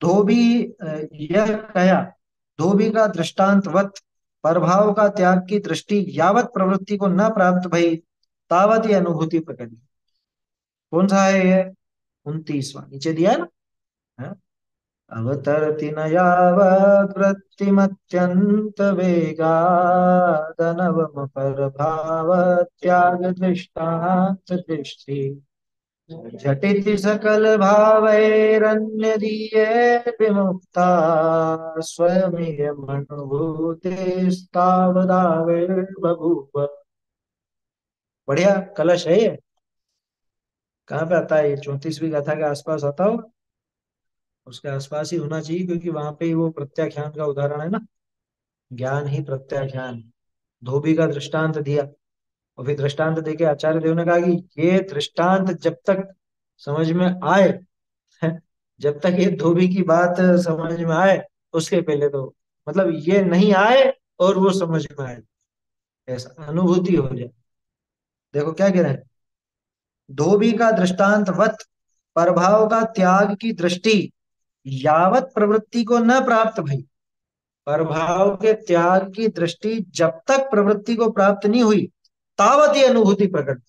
[SPEAKER 1] धोबी यह कहा, धोबी का दृष्टांतवत, प्रभाव का त्याग की दृष्टि यावत प्रवृत्ति को न प्राप्त भई, तावत ये अनुभूति प्रकट। कौन सा है ये? 29वां, नीचे दिया है ना। हाँ? अवतरति न यावत् वृत्तिमत्यंत वेगादनवम प्रभाव त्याग दृष्टांत दृष्टि, झटिति सकल भावैरन्यदीये विमुक्ता, स्वयमेवमनुभूतिस्तावदाविर्बभूव। बढ़िया कलश है ये। कहाँ पे आता है ये? 34वीं गाथा के आसपास आता हो, उसके आसपास ही होना चाहिए, क्योंकि वहां पे ही वो प्रत्याख्यान का उदाहरण है ना। ज्ञान ही प्रत्याख्यान। धोबी का दृष्टांत दिया, और फिर दृष्टांत देके आचार्य देव ने कहा कि ये दृष्टांत जब तक समझ में आए, जब तक ये धोबी की बात समझ में आए, उसके पहले तो मतलब ये नहीं आए और वो समझ में आए, ऐसा अनुभूति हो जाए। देखो क्या कह रहे हैं, धोबी का दृष्टांतवत, प्रभाव का त्याग की दृष्टि यावत प्रवृत्ति को न प्राप्त भई, प्रभाव के त्याग की दृष्टि जब तक प्रवृत्ति को प्राप्त नहीं हुई, तावत ये अनुभूति प्रकट।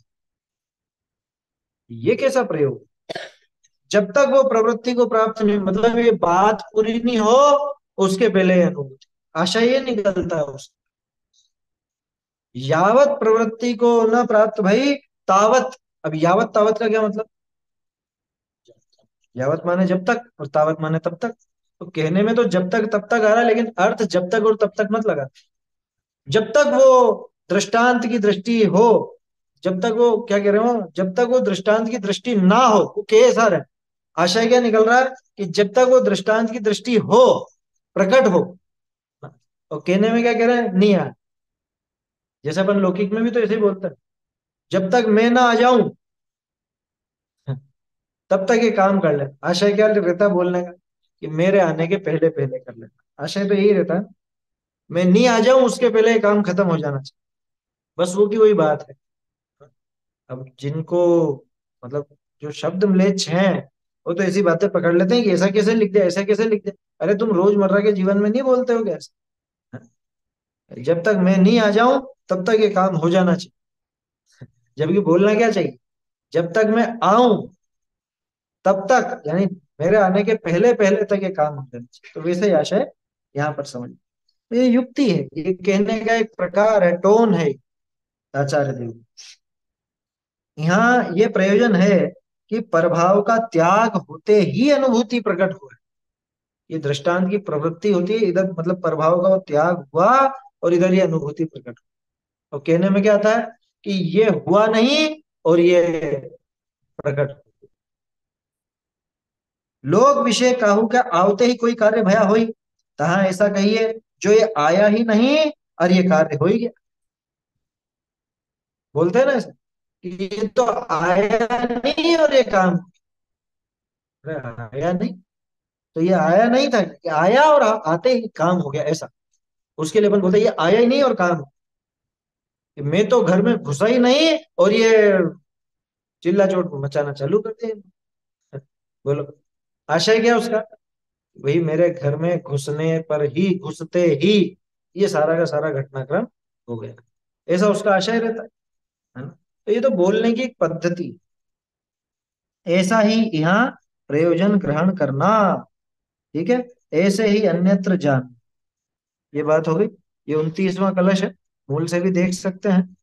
[SPEAKER 1] ये कैसा प्रयोग? जब तक वो प्रवृत्ति को प्राप्त नहीं, मतलब ये बात पूरी नहीं हो, उसके पहले अनुभूति, आशय ये निकलता है उससे। यावत प्रवृत्ति को न प्राप्त भई, तावत। अब यावत तावत का क्या मतलब? यावत माने जब तक, और तावत माने तब तक। तो कहने में तो जब तक तब तक आ रहा है, लेकिन अर्थ जब तक और तब तक मत लगा। जब तक वो दृष्टांत की दृष्टि हो, जब तक वो क्या कह रहे हो, जब तक वो दृष्टांत की दृष्टि ना हो, वो के सार है। आशय क्या निकल रहा है कि जब तक वो दृष्टांत की दृष्टि हो, प्रकट हो। और कहने में क्या कह रहे हैं, नहीं आ। जैसे अपन लौकिक में भी तो ऐसे ही बोलते हैं, जब तक मैं ना आ जाऊं तब तक ये काम कर लेना। आशय क्या रहता है बोलने का, कि मेरे आने के पहले पहले कर लेना। आशय तो यही रहता है, मैं नहीं आ जाऊं उसके पहले ये काम खत्म हो जाना चाहिए। बस वो की वही बात है। अब जिनको मतलब जो शब्द म्लेच्छ हैं, वो तो ऐसी बातें पकड़ लेते हैं कि ऐसा कैसे लिख दिया, ऐसा कैसे लिख दिया। अरे तुम रोजमर्रा के जीवन में नहीं बोलते हो क्या ऐसा? जब तक मैं नहीं आ जाऊं तब तक ये काम हो जाना चाहिए। जबकि बोलना क्या चाहिए, जब तक मैं आऊं तब तक, यानी मेरे आने के पहले पहले तक ये काम हो जाना चाहिए। तो वैसे ही आशय यहाँ पर समझ। तो ये युक्ति है, ये कहने का एक प्रकार है, टोन है आचार्य देव। यहाँ ये प्रयोजन है कि प्रभाव का त्याग होते ही अनुभूति प्रकट हुआ है। ये दृष्टांत की प्रवृत्ति होती है, इधर मतलब प्रभाव का वो त्याग हुआ, और इधर ये अनुभूति प्रकट हुआ। और कहने में क्या आता है कि ये हुआ नहीं और ये प्रकट हुआ। लोग विषय काहू क्या आवते ही कोई कार्य भया होई, तहाँ ऐसा कहिए जो ये आया ही नहीं और ये कार्य हो ही गया। बोलते हैं ना ऐसा कि ये तो आया नहीं और ये काम, अरे आया नहीं, तो ये आया नहीं था, ये आया और आते ही काम हो गया ऐसा। उसके लिए अपन बोलते हैं ये आया ही नहीं और काम, मैं तो घर में घुसा ही नहीं और ये चिल्ला चोट मचाना चालू कर दिया। बोलो, आशय क्या उसका? वही मेरे घर में घुसने पर ही, घुसते ही ये सारा का सारा घटनाक्रम हो गया, ऐसा उसका आशय रहता है ना। तो ये तो बोलने की एक पद्धति, ऐसा ही यहाँ प्रयोजन ग्रहण करना। ठीक है, ऐसे ही अन्यत्र जान। ये बात हो गई। ये 29वां कलश है, मूल से भी देख सकते हैं।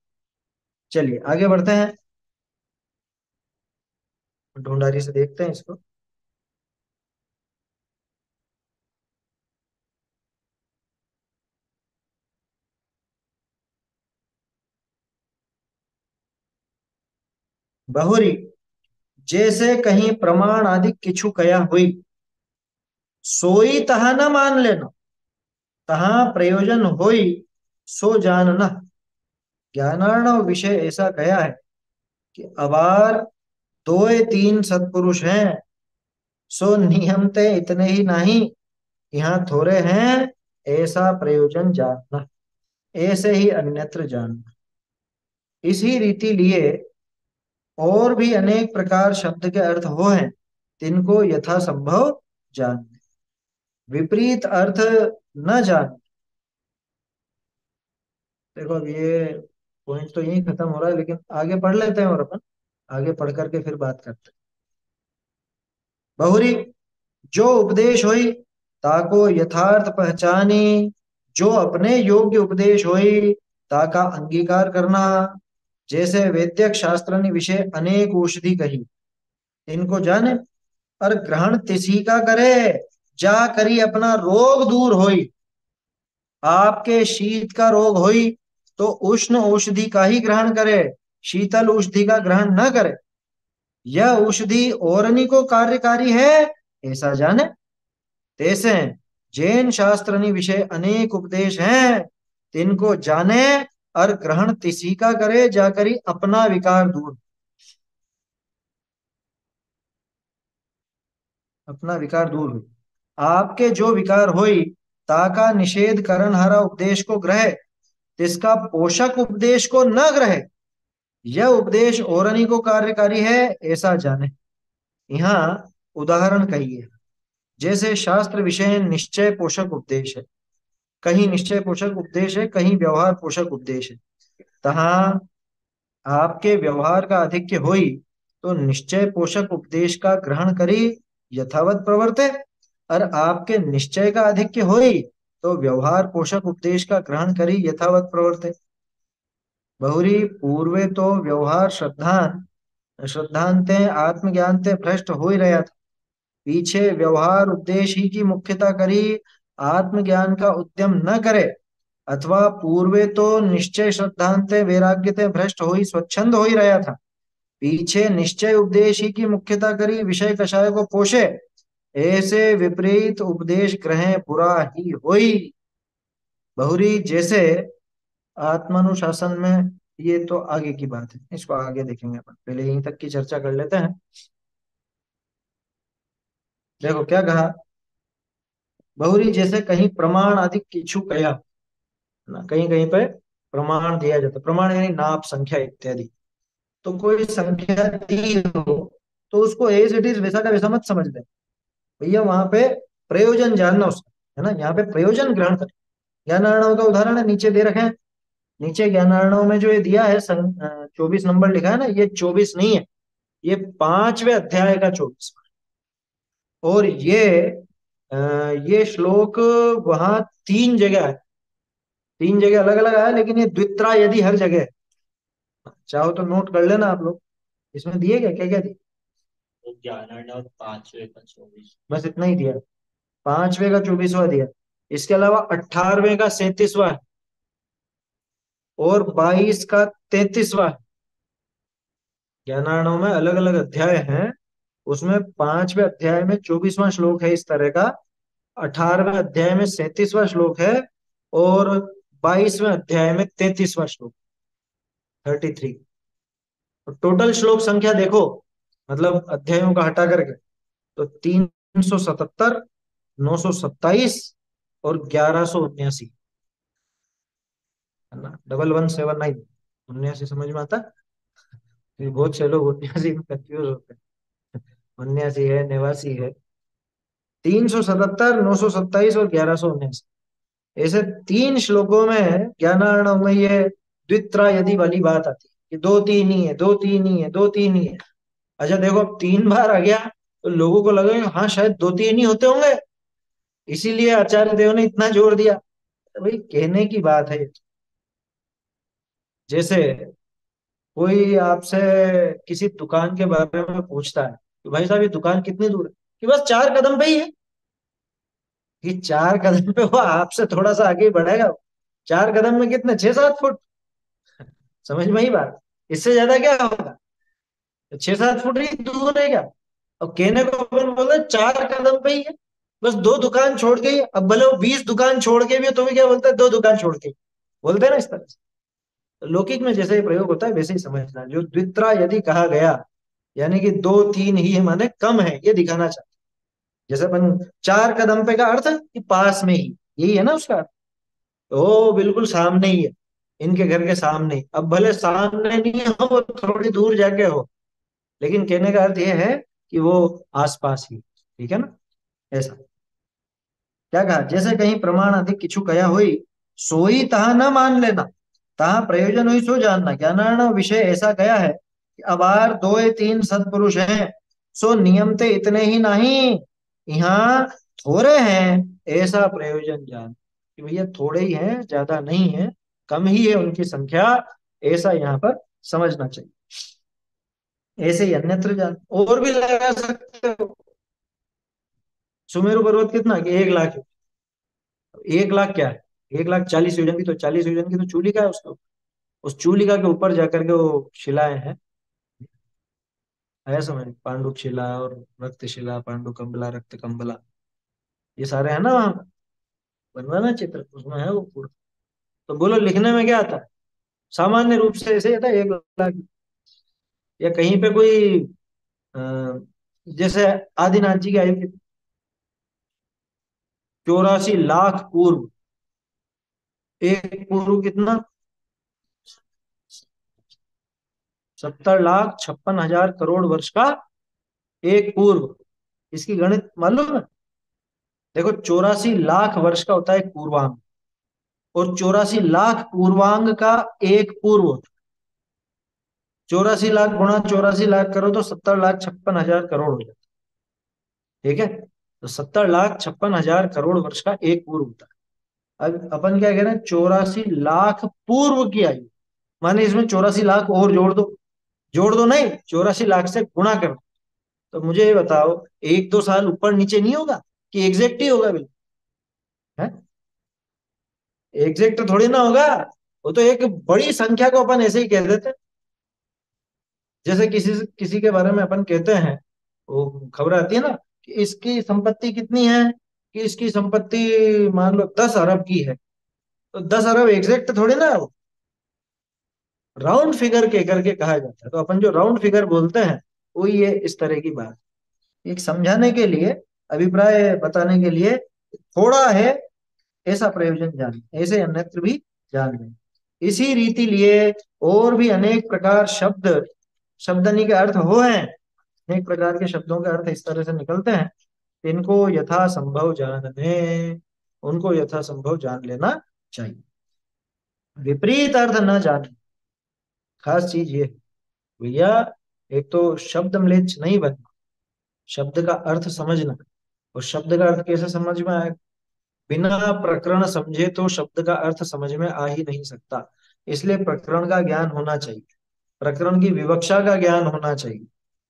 [SPEAKER 1] चलिए आगे बढ़ते हैं। ढूंढारी से देखते हैं इसको। बहुरी जैसे कहीं प्रमाण आदि किछु कया हुई, सोई तहा न मान लेना, तहा प्रयोजन होई सो जानना। ज्ञानार्णव विषय ऐसा कहा है कि अबार दो तीन सत्पुरुष हैं, सो नियम ते इतने ही नहीं, यहाँ थोड़े हैं, ऐसा प्रयोजन जानना, ऐसे ही अन्यत्र जानना। इसी रीति लिए और भी अनेक प्रकार शब्द के अर्थ हो हैं, तिनको यथासंभव जान, विपरीत अर्थ न जान। देखो अब ये पॉइंट तो यही खत्म हो रहा है, लेकिन आगे पढ़ लेते हैं और अपन आगे पढ़ करके फिर बात करते हैं। बहुरी जो उपदेश होई, ताको यथार्थ पहचानी, जो अपने योग्य उपदेश होई, ताका अंगीकार करना। जैसे वैद्यक शास्त्र ने विषय अनेक औषधि कही, इनको जाने और ग्रहण तिसी का करे, जा करी अपना रोग दूर होई। आपके शीत का रोग होई तो उष्ण औषधि का ही ग्रहण करे, शीतल औषधि का ग्रहण न करे। यह औषधि औरनी को कार्यकारी है, ऐसा जाने। तैसे जैन शास्त्रनी विषय अनेक उपदेश हैं, तिनको जाने और ग्रहण तिसी का करे, जाकरी अपना विकार दूर, अपना विकार दूर हो। आपके जो विकार होई, ताका निषेध करण हरा उपदेश को ग्रहे, तिसका पोषक उपदेश को न ग्रहे। यह उपदेश औरनी को कार्यकारी है, ऐसा जाने। यहाँ उदाहरण कहिए। जैसे शास्त्र विषय निश्चय पोषक उपदेश है, कहीं निश्चय पोषक उपदेश है, कहीं व्यवहार पोषक उपदेश है। तहाँ आपके व्यवहार का आधिक्य होई, तो निश्चय पोषक उपदेश का ग्रहण करी, यथावत प्रवर्ते। और आपके निश्चय का आधिक्य होई, तो व्यवहार पोषक उपदेश का ग्रहण करी, यथावत प्रवर्ते। बहुरी पूर्वे तो व्यवहार श्रद्धांते आत्मज्ञानते भ्रष्ट हो ही रहा था। पीछे व्यवहार उपदेश ही की मुख्यता करी, आत्मज्ञान का उद्यम न करे। अथवा पूर्वे तो निश्चय श्रद्धांते वैराग्यते भ्रष्ट हो ही स्वच्छंद हो ही रहा था। पीछे निश्चय उपदेश ही की मुख्यता करी, विषय कषाय को पोषे। ऐसे विपरीत उपदेश ग्रहण बुरा ही होई। बहुरी जैसे आत्मानुशासन में, ये तो आगे की बात है, इसको आगे देखेंगे अपन, पहले यहीं तक की चर्चा कर लेते हैं। देखो क्या कहा। बहुरी जैसे कहीं प्रमाण आदि किछु कया ना, कहीं कहीं पे प्रमाण दिया जाता, प्रमाण यानी नाप संख्या इत्यादि। तो कोई संख्या दी हो, तो उसको एज इट इज वैसा का वैसा मत समझ ले भैया, वहां पे प्रयोजन जानना उसका, है ना। यहाँ पे प्रयोजन ग्रहण कर। ज्ञानार्णव का उदाहरण है, नीचे दे रखे हैं। नीचे ज्ञानार्णव में जो ये दिया है 24 नंबर लिखा है ना, ये 24 नहीं है, ये 5वें अध्याय का 24। और अ, ये श्लोक वहां 3 जगह है, 3 जगह अलग अलग आया, लेकिन ये द्वित्रा यदि हर जगह है। चाहो तो नोट कर लेना आप लोग, इसमें दिए गए क्या क्या दिए।
[SPEAKER 2] तो 11 और 5वें का 24।
[SPEAKER 1] बस इतना ही दिया, 5वें का 24वां दिया। इसके अलावा 18वें का 37वां है, और 22 का 33वां है। ज्ञानार्णव में अलग अलग अध्याय हैं, उसमें 5वें अध्याय में 24वां श्लोक है इस तरह का, 18वें अध्याय में 37वां श्लोक है, और 22वें अध्याय में 33वां श्लोक, 33। तो टोटल श्लोक संख्या देखो, मतलब अध्यायों का हटा करके, तो 377, 927 और 1179, है ना। 1179, 79 समझ में आता। ये बहुत से लोग 79 में कंफ्यूज होते हैं, 79 है, 89 है। 377, 927 और 1179, ऐसे 3 श्लोकों में ज्ञानार्णव में ये द्वित्रा यदि वाली बात आती है कि दो तीन ही है, दो तीन ही है, दो तीन ही है। अच्छा देखो, अब 3 बार आ गया, तो लोगों को लगा कि हाँ शायद दो तीन ही होते होंगे, इसीलिए आचार्य देव ने इतना जोर दिया। तो भाई कहने की बात है। जैसे कोई आपसे किसी दुकान के बारे में पूछता है, कि भाई साहब ये दुकान कितनी दूर है, कि बस 4 कदम पे ही है। कि 4 कदम पे वो आपसे थोड़ा सा आगे ही बढ़ेगा। 4 कदम में कितने, 6-7 फुट। समझ में ही बात, इससे ज्यादा क्या होगा, 6-7 फुट ही दूर है क्या। अब कहने को अपन बोले 4 कदम पे ही है, बस 2 दुकान छोड़ के ही है। अब भले वो 20 दुकान छोड़ के भी है तो भी क्या बोलता है, 2 दुकान छोड़ के, बोलते हैं ना इस तरह से। तो लौकिक में जैसे ही प्रयोग होता है वैसे ही समझना, जो द्वित्रा यदि कहा गया यानी कि 2-3 ही है, माने कम है, ये दिखाना चाहते हैं। जैसे अपन 4 कदम पे का अर्थ है कि पास में ही, यही है ना उसका अर्थ। तो बिल्कुल सामने ही है, इनके घर के सामने ही। अब भले सामने नहीं हो, वो थोड़ी दूर जाके हो, लेकिन कहने का अर्थ यह है कि वो आसपास ही, ठीक है ना। ऐसा क्या कहा, जैसे कहीं प्रमाण अधिक किछु कया हुई, सोई तहा न मान लेना, तहा प्रयोजन हुई सो जानना। ज्ञानार्ण विषय ऐसा गया है कि अबार 2-3 सत्पुरुष हैं, सो नियमते इतने ही नहीं, यहाँ थोड़े हैं, ऐसा प्रयोजन जान। कि भैया थोड़े ही हैं, ज्यादा नहीं है, कम ही है उनकी संख्या, ऐसा यहाँ पर समझना चाहिए। ऐसे ही अन्यत्र जान, और भी लगा सकते हो। सुमेरु पर्वत कितना कि 1 लाख है। 1 लाख क्या है, 1,40,000 की, तो 40,000 की तो चूलिका है उसका। उस चूलिका के ऊपर जाकर के वो शिलाएं हैं। है समझ, पांडु शिला और रक्त शिला, पांडु कंबला, रक्त कंबला, ये सारे है ना वहां पर। बनवाना चित्र उसमें है वो पूरा। तो बोलो लिखने में क्या आता है, सामान्य रूप से ऐसे आता है 1 लाख। या कहीं पे कोई अ, जैसे आदिनाथ जी की आयु कितनी, 84 लाख पूर्व। एक पूर्व कितना, 70,56,000 करोड़ वर्ष का एक पूर्व। इसकी गणित मालूम है। देखो 84 लाख वर्ष का होता है एक पूर्वांग, और 84 लाख पूर्वांग का एक पूर्व होता है। 84 लाख गुणा 84 लाख करो तो 70,56,000 करोड़ हो जाता है, ठीक है। तो 70,56,000 करोड़ वर्ष का एक पूर्व होता है। अब अपन क्या कह रहे हैं, 84 लाख पूर्व की आयु, माने इसमें 84 लाख और जोड़ दो। जोड़ दो नहीं, 84 लाख से गुणा कर दो। तो मुझे ये बताओ, 1-2 साल ऊपर नीचे नहीं होगा, कि एग्जैक्ट ही होगा बिल्कुल, है। एग्जैक्ट थोड़ी ना होगा। वो तो एक बड़ी संख्या को अपन ऐसे ही कह देते हैं। जैसे किसी किसी के बारे में अपन कहते हैं, वो खबर आती है ना कि इसकी संपत्ति कितनी है, कि इसकी संपत्ति मान लो 10 अरब की है। तो 10 अरब एग्जैक्ट थोड़ी ना है वो, राउंड फिगर के करके कहा जाता है। तो अपन जो राउंड फिगर बोलते हैं, वो ये इस तरह की बात, एक समझाने के लिए, अभिप्राय बताने के लिए, थोड़ा है ऐसा प्रयोजन जान, ऐसे अन्यत्र भी जान लें। इसी रीति लिए और भी अनेक प्रकार शब्द, शब्दनी के अर्थ हो हैं, अनेक प्रकार के शब्दों के अर्थ इस तरह से निकलते हैं। इनको यथा संभव जानने, उनको यथा संभव जान लेना चाहिए, विपरीत अर्थ न जाने। खास चीज ये है, भैया एक तो शब्द म्लेच्छ नहीं बनना, शब्द का अर्थ समझना। और शब्द का अर्थ कैसे समझ में आए, बिना प्रकरण समझे तो शब्द का अर्थ समझ में आ ही नहीं सकता। इसलिए प्रकरण का ज्ञान होना चाहिए, प्रकरण की विवक्षा का ज्ञान होना चाहिए,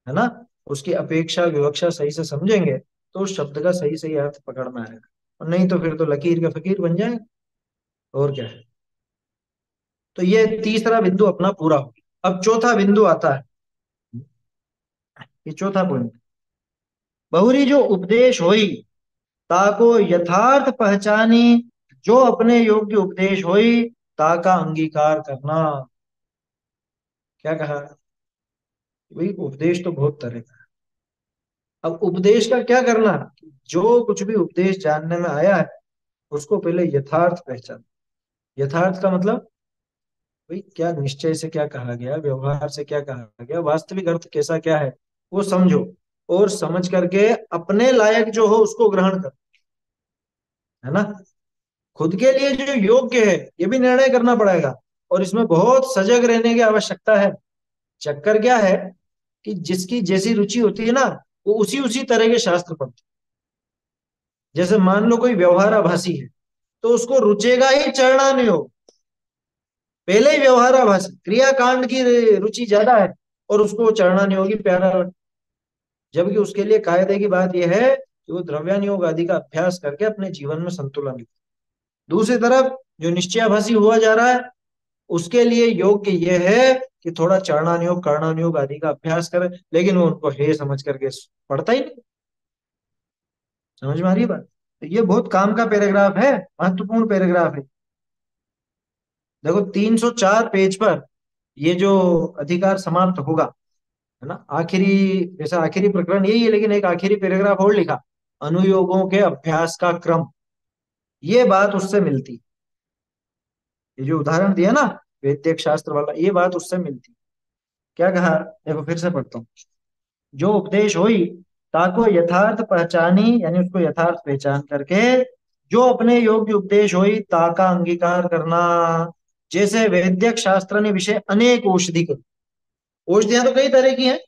[SPEAKER 1] है ना। उसकी अपेक्षा विवक्षा सही से समझेंगे तो उस शब्द का सही सही अर्थ पकड़ में आएगा, और नहीं तो फिर तो लकीर का फकीर बन जाएगा। और क्या है। तो ये तीसरा बिंदु अपना पूरा हो गया। अब चौथा बिंदु आता है, ये चौथा पॉइंट, बहुरी जो उपदेश होई, ताको यथार्थ पहचानी, जो अपने योग्य उपदेश होई, ताका अंगीकार करना। क्या कहा, भाई उपदेश तो बहुत तरह का है। अब उपदेश का क्या करना, जो कुछ भी उपदेश जानने में आया है उसको पहले यथार्थ पहचान। यथार्थ का मतलब, भाई क्या निश्चय से क्या कहा गया, व्यवहार से क्या कहा गया, वास्तविक अर्थ कैसा क्या है, वो समझो। और समझ करके अपने लायक जो हो उसको ग्रहण कर, है ना। खुद के लिए जो योग्य है ये भी निर्णय करना पड़ेगा, और इसमें बहुत सजग रहने की आवश्यकता है। चक्कर क्या है कि जिसकी जैसी रुचि होती है ना, वो उसी उसी तरह के शास्त्र पढ़ते हैं। जैसे मान लो कोई व्यवहाराभासी है, तो उसको रुचेगा ही चरणा नहीं हो, पहले ही व्यवहाराभासी, क्रियाकांड की रुचि ज्यादा है, और उसको चरणा नहीं होगी प्यारा लग। जबकि उसके लिए कायदे की बात यह है कि वो द्रव्यान योग आदि का अभ्यास करके अपने जीवन में संतुलन रखे। दूसरी तरफ जो निश्चयाभासी हुआ जा रहा है, उसके लिए योग्य यह है कि थोड़ा चरणान योग कर्णान योग आदि का अभ्यास करे, लेकिन वो उनको हे समझ करके पढ़ता ही नहीं। समझ में आ रही है बात? तो ये बहुत काम का पैराग्राफ है, महत्वपूर्ण पैराग्राफ है। देखो 304 पेज पर ये जो अधिकार समाप्त होगा, है ना, आखिरी, जैसा आखिरी प्रकरण यही है, लेकिन एक आखिरी पैराग्राफ और लिखा, अनुयोगों के अभ्यास का क्रम। ये बात उससे मिलती, ये जो उदाहरण दिया ना वैदिक शास्त्र वाला, ये बात उससे मिलती। क्या कहा, देखो फिर से पढ़ता हूँ। जो उपदेश हुई ताको यथार्थ पहचानी, यानी उसको यथार्थ पहचान करके, जो अपने योग्य उपदेश हुई ताका अंगीकार करना। जैसे वैद्यक शास्त्र ने विषय अनेक औषधि कर, औषधियां तो कई तरह की हैं।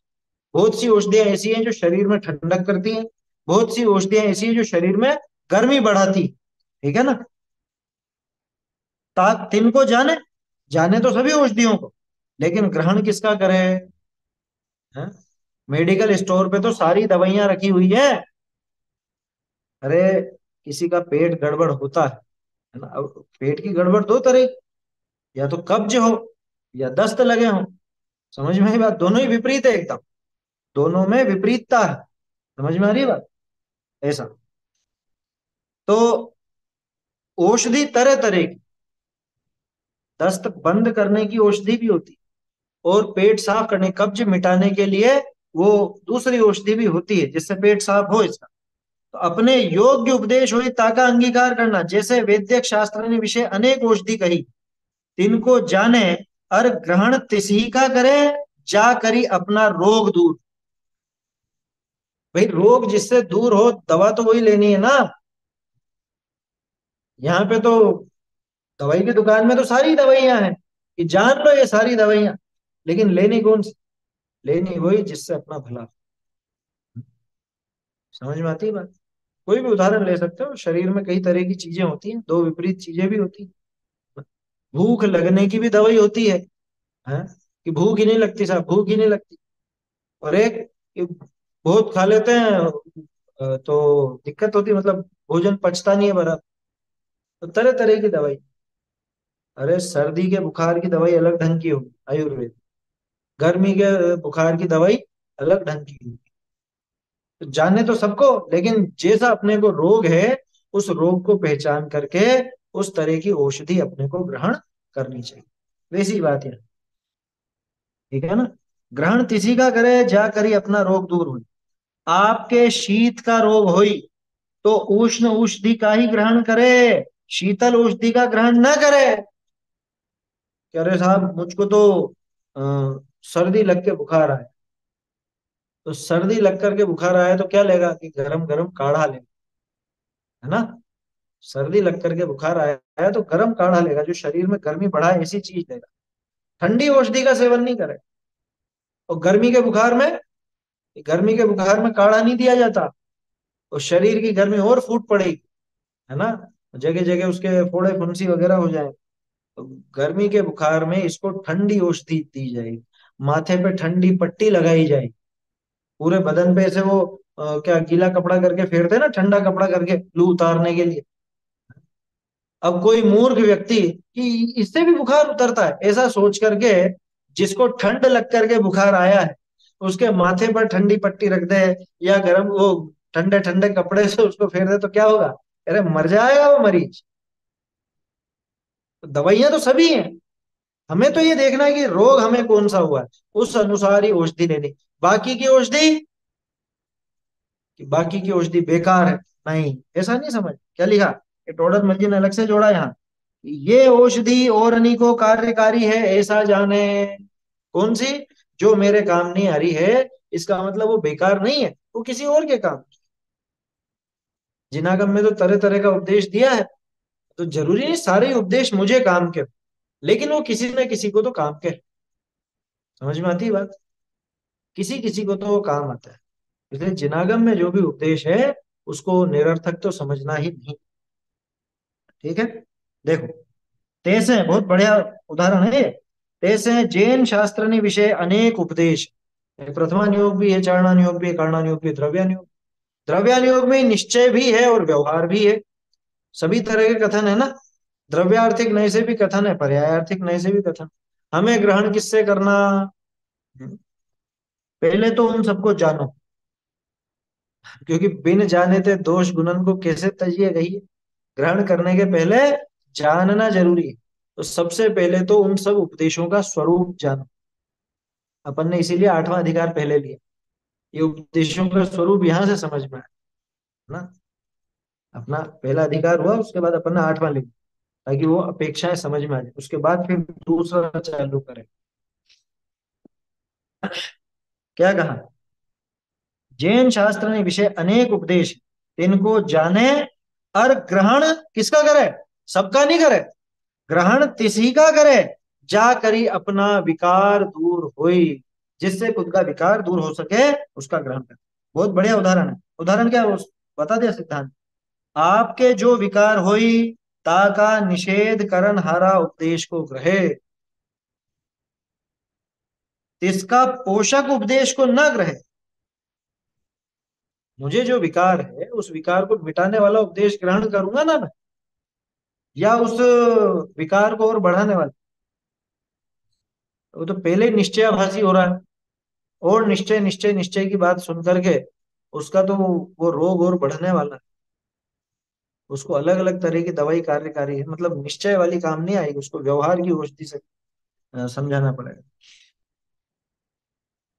[SPEAKER 1] बहुत सी औषधियां ऐसी हैं जो शरीर में ठंडक करती हैं, बहुत सी औषधियां ऐसी हैं जो शरीर में गर्मी बढ़ाती, ठीक है ना। ताक तिनको जाने, जाने तो सभी औषधियों को, लेकिन ग्रहण किसका करें? हैं? मेडिकल स्टोर पे तो सारी दवाइयां रखी हुई है। अरे किसी का पेट गड़बड़ होता है ना। अब पेट की गड़बड़ दो तरह की, या तो कब्ज हो या दस्त लगे हो। समझ में आई बात? दोनों ही विपरीत है एकदम, दोनों में विपरीतता है। समझ में आ रही है बात? ऐसा तो औषधि तरह तरह की, दस्त बंद करने की औषधि भी होती, और पेट साफ करने, कब्ज मिटाने के लिए वो दूसरी औषधि भी होती है जिससे पेट साफ हो इसका। तो अपने योग्य उपदेश हुई ताका अंगीकार करना, जैसे वैद्यक शास्त्र ने विषय अनेक औषधि कही, तिनको जाने और ग्रहण तिसी का करे, जा करी अपना रोग दूर। भाई रोग जिससे दूर हो दवा तो वही लेनी है ना। यहाँ पे तो दवाई की दुकान में तो सारी दवाइयां हैं कि जान लो ये सारी दवाइयां, लेकिन लेनी कौन सी? लेनी वही जिससे अपना भला हो। समझ में आती है बात? कोई भी उदाहरण ले सकते हो, शरीर में कई तरह की चीजें होती हैं, दो विपरीत चीजें भी होती हैं। भूख लगने की भी दवाई होती है कि भूख ही नहीं लगती साहब, भूख ही नहीं लगती। और एक कि बहुत खा लेते हैं तो दिक्कत होती है, मतलब भोजन पचता नहीं है बराबर। तो तरह तरह की दवाई। अरे सर्दी के बुखार की दवाई अलग ढंग की होगी आयुर्वेद, गर्मी के बुखार की दवाई अलग ढंग की होगी। तो जाने तो सबको, लेकिन जैसा अपने को रोग है, उस रोग को पहचान करके उस तरह की औषधि अपने को ग्रहण करनी चाहिए। वैसी बात है, ठीक है ना। ग्रहण किसी का करे जा करी अपना रोग दूर हो। आपके शीत का रोग होई तो उष्ण औषधि का ही ग्रहण करे, शीतल औषधि का ग्रहण न करे। कह रहे साहब मुझको तो सर्दी लग के बुखार आया। तो सर्दी लग करके बुखार आया तो क्या लेगा कि गरम गरम काढ़ा लेगा, है ना। सर्दी लग करके बुखार आया है तो गरम काढ़ा लेगा जो शरीर में गर्मी बढ़ाए, ऐसी चीज लेगा। ठंडी औषधि का सेवन नहीं करे। और गर्मी के बुखार में काढ़ा नहीं दिया जाता, और शरीर की गर्मी और फूट पड़ेगी, है ना। जगह जगह उसके फोड़े फुंसी वगैरह हो जाए। तो गर्मी के बुखार में इसको ठंडी औषधि दी जाएगी, माथे पे ठंडी पट्टी लगाई जाएगी, पूरे बदन पे ऐसे वो क्या गीला कपड़ा करके फेरते हैं ना, ठंडा कपड़ा करके लू उतारने के लिए। अब कोई मूर्ख व्यक्ति कि इससे भी बुखार उतरता है ऐसा सोच करके, जिसको ठंड लग करके बुखार आया है, उसके माथे पर ठंडी पट्टी रख दे या गर्म वो ठंडे ठंडे कपड़े से उसको फेर दे तो क्या होगा? अरे मर जाएगा वो मरीज। तो दवाइयां तो सभी हैं, हमें तो ये देखना है कि रोग हमें कौन सा हुआ है, उस अनुसार ही औषधि लेनी। बाकी की औषधि, कि बाकी की औषधि बेकार है, नहीं, ऐसा नहीं समझ। क्या लिखा, ये टोडर मल ने अलग से जोड़ा यहाँ, ये औषधि और अनेकों कार्यकारी है ऐसा जाने। कौन सी? जो मेरे काम नहीं आ रही है, इसका मतलब वो बेकार नहीं है, वो किसी और के काम। जिनागम में तो तरह तरह का उपदेश दिया है, तो जरूरी नहीं सारे ही उपदेश मुझे काम के, लेकिन वो किसी न किसी को तो काम के। समझ में आती है बात? किसी किसी को तो वो काम आता है। इसलिए जिनागम में जो भी उपदेश है उसको निरर्थक तो समझना ही नहीं। ठीक है, देखो तैसे बहुत बढ़िया उदाहरण है ये। तैसे जैन शास्त्र ने विषय अनेक उपदेश, प्रथमानुयोग भी है, चारणानुयोग भी है, कारणानुयोग भी है, द्रव्यानुयोग। द्रव्यानुयोग में निश्चय भी है और व्यवहार भी है, सभी तरह के कथन है ना। द्रव्यार्थिक नय से भी कथन है, पर्यायार्थिक नय से भी कथन। हमें ग्रहण किससे करना? पहले तो उन सबको जानो, क्योंकि बिन जाने ते दोष गुणन को कैसे तजिए गई। ग्रहण करने के पहले जानना जरूरी है। तो सबसे पहले तो उन सब उपदेशों का स्वरूप जानो। अपन ने इसीलिए आठवां अधिकार पहले लिया, ये उपदेशों का स्वरूप यहां से समझ में आया ना। अपना पहला अधिकार हुआ, उसके बाद अपन ने आठवां लिया, ताकि वो अपेक्षाएं समझ में आ जाए, उसके बाद फिर दूसरा चालू करें। क्या कहा? जैन शास्त्र ने विषय अनेक उपदेश, इनको जाने और ग्रहण किसका करे? सबका नहीं करे, ग्रहण तिसी का करे, जा करी अपना विकार दूर होई। जिससे खुद का विकार दूर हो सके उसका ग्रहण करे। बहुत बढ़िया उदाहरण है। उदाहरण क्या है वो बता दिया सिद्धांत। आपके जो विकार होई, ताका निषेध करन हारा उपदेश को ग्रहे, तिसका पोषक उपदेश को न ग्रहे। मुझे जो विकार है उस विकार को मिटाने वाला उपदेश ग्रहण करूंगा ना मैं, या उस विकार को और बढ़ाने वाला? वो तो पहले ही निश्चयाभासी हो रहा है। और निश्चय निश्चय निश्चय की बात सुन करके उसका तो वो रोग और बढ़ने वाला है। उसको अलग अलग तरह की दवाई कार्यकारी है, मतलब निश्चय वाली काम नहीं आएगी, उसको व्यवहार की औषधि से समझाना पड़ेगा।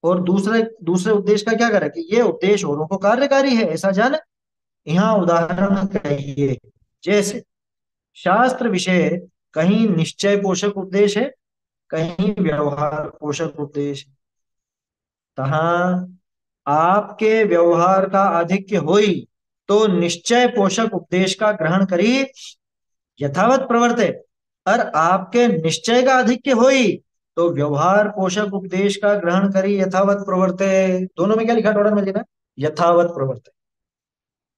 [SPEAKER 1] और दूसरे दूसरे उद्देश्य का क्या करे कि ये उपदेश औरों को कार्यकारी है ऐसा जाने। यहाँ उदाहरण कहिए, जैसे शास्त्र विषय कहीं निश्चय पोषक उपदेश है, कहीं व्यवहार पोषक उपदेश है। तहाँ आपके व्यवहार का आधिक्य होई, तो निश्चय पोषक उपदेश का ग्रहण करी, यथावत प्रवर्ते। और आपके निश्चय का आधिक्य होई, तो व्यवहार पोषक उपदेश का ग्रहण करी, यथावत प्रवर्ते। दोनों में क्या लिखा टोटल में लिखा? यथावत प्रवर्ते।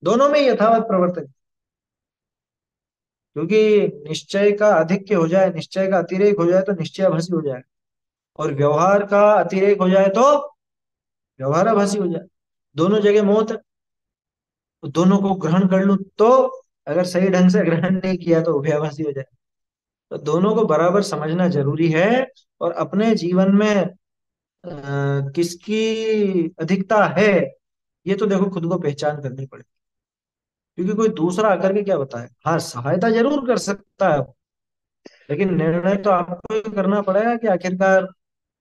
[SPEAKER 1] दोनों में यथावत प्रवर्ते। क्योंकि निश्चय का आधिक्य हो जाए, निश्चय का अतिरेक हो जाए तो निश्चयाभासी हो जाए, और व्यवहार का अतिरेक हो जाए तो व्यवहाराभासी हो जाए। दोनों जगह मौत है। तो दोनों को ग्रहण कर लूं तो, अगर सही ढंग से ग्रहण नहीं किया तो उभयाभासी हो जाए। तो दोनों को बराबर समझना जरूरी है। और अपने जीवन में किसकी अधिकता है, ये तो देखो खुद को पहचान करनी पड़ेगी। क्योंकि कोई दूसरा आकर के क्या बताए, हाँ सहायता जरूर कर सकता है, लेकिन निर्णय तो आपको ही करना पड़ेगा कि आखिरकार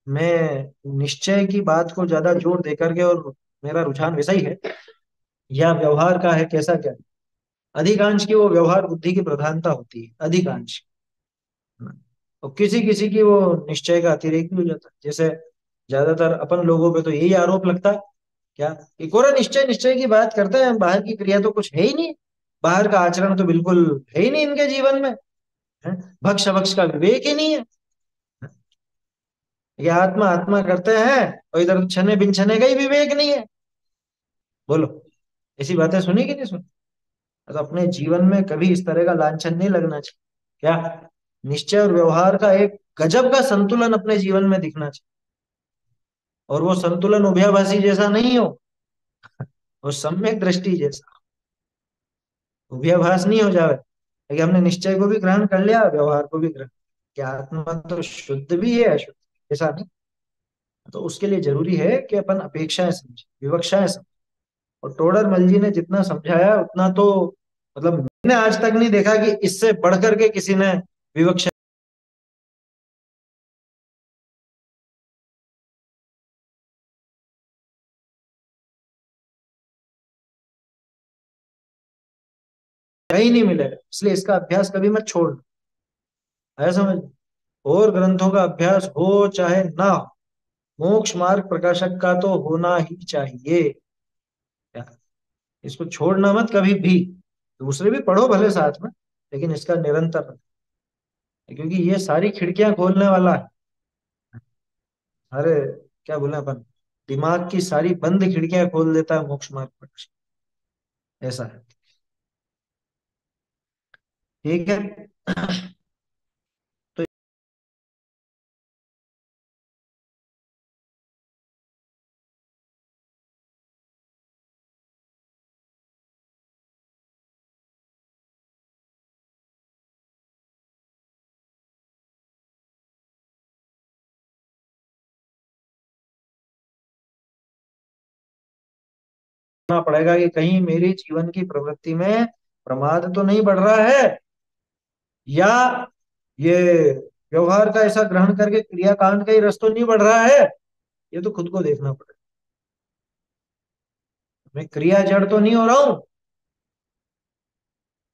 [SPEAKER 1] मैं निश्चय की बात को ज्यादा जोर दे करके, और मेरा रुझान वैसा ही है, या व्यवहार का है, कैसा क्या है। अधिकांश की वो व्यवहार बुद्धि की प्रधानता होती है, अधिकांश। और किसी किसी की वो निश्चय का अतिरेक भी हो जाता है। जैसे ज्यादातर अपन लोगों पे तो यही आरोप लगता है, क्या कि कोरा निश्चय निश्चय की बात करते हैं, बाहर की क्रिया तो कुछ है ही नहीं, बाहर का आचरण तो बिल्कुल है ही नहीं इनके जीवन में, है? भक्ष भक्ष का विवेक ही नहीं है। ये आत्मा आत्मा करते हैं और इधर छने बिन छने का ही विवेक नहीं है। बोलो, ऐसी बातें सुनी कि नहीं सुनी? तो अपने जीवन में कभी इस तरह का लांछन नहीं लगना चाहिए। क्या? निश्चय और व्यवहार का एक गजब का संतुलन अपने जीवन में दिखना चाहिए। और वो संतुलन उभयाभासी जैसा नहीं हो, वो सम्यक दृष्टि जैसा। उभयाभास नहीं हो जावे कि हमने निश्चय को भी ग्रहण कर लिया, व्यवहार को भी ग्रहण, क्या आत्मा तो शुद्ध भी है अशुद्ध, ऐसा नहीं। तो उसके लिए जरूरी है कि अपन अपेक्षाएं समझे, विवक्षाएं समझे। और टोडर मल जी ने जितना समझाया उतना तो, मतलब मैंने आज तक नहीं देखा कि इससे बढ़ करके किसी ने विवक्षा कहीं नहीं मिलेगा। इसलिए इसका अभ्यास कभी मत छोड़ना, है समझ। और ग्रंथों का अभ्यास हो चाहे ना हो, मोक्ष मार्ग प्रकाशक का तो होना ही चाहिए। क्या? इसको छोड़ना मत कभी भी। दूसरे भी पढ़ो भले साथ में, लेकिन इसका निरंतर रखो, क्योंकि ये सारी खिड़कियां खोलने वाला है। अरे क्या बोले अपन, दिमाग की सारी बंद खिड़कियां खोल देता है मोक्ष मार्ग प्रकाशक। ऐसा है। ठीक है। तो पड़ेगा कि कहीं मेरी जीवन की प्रवृत्ति में प्रमाद तो नहीं बढ़ रहा है, या ये व्यवहार का ऐसा ग्रहण करके क्रियाकांड का ही रस तो नहीं बढ़ रहा है। ये तो खुद को देखना पड़ेगा, मैं क्रिया जड़ तो नहीं हो रहा हूं।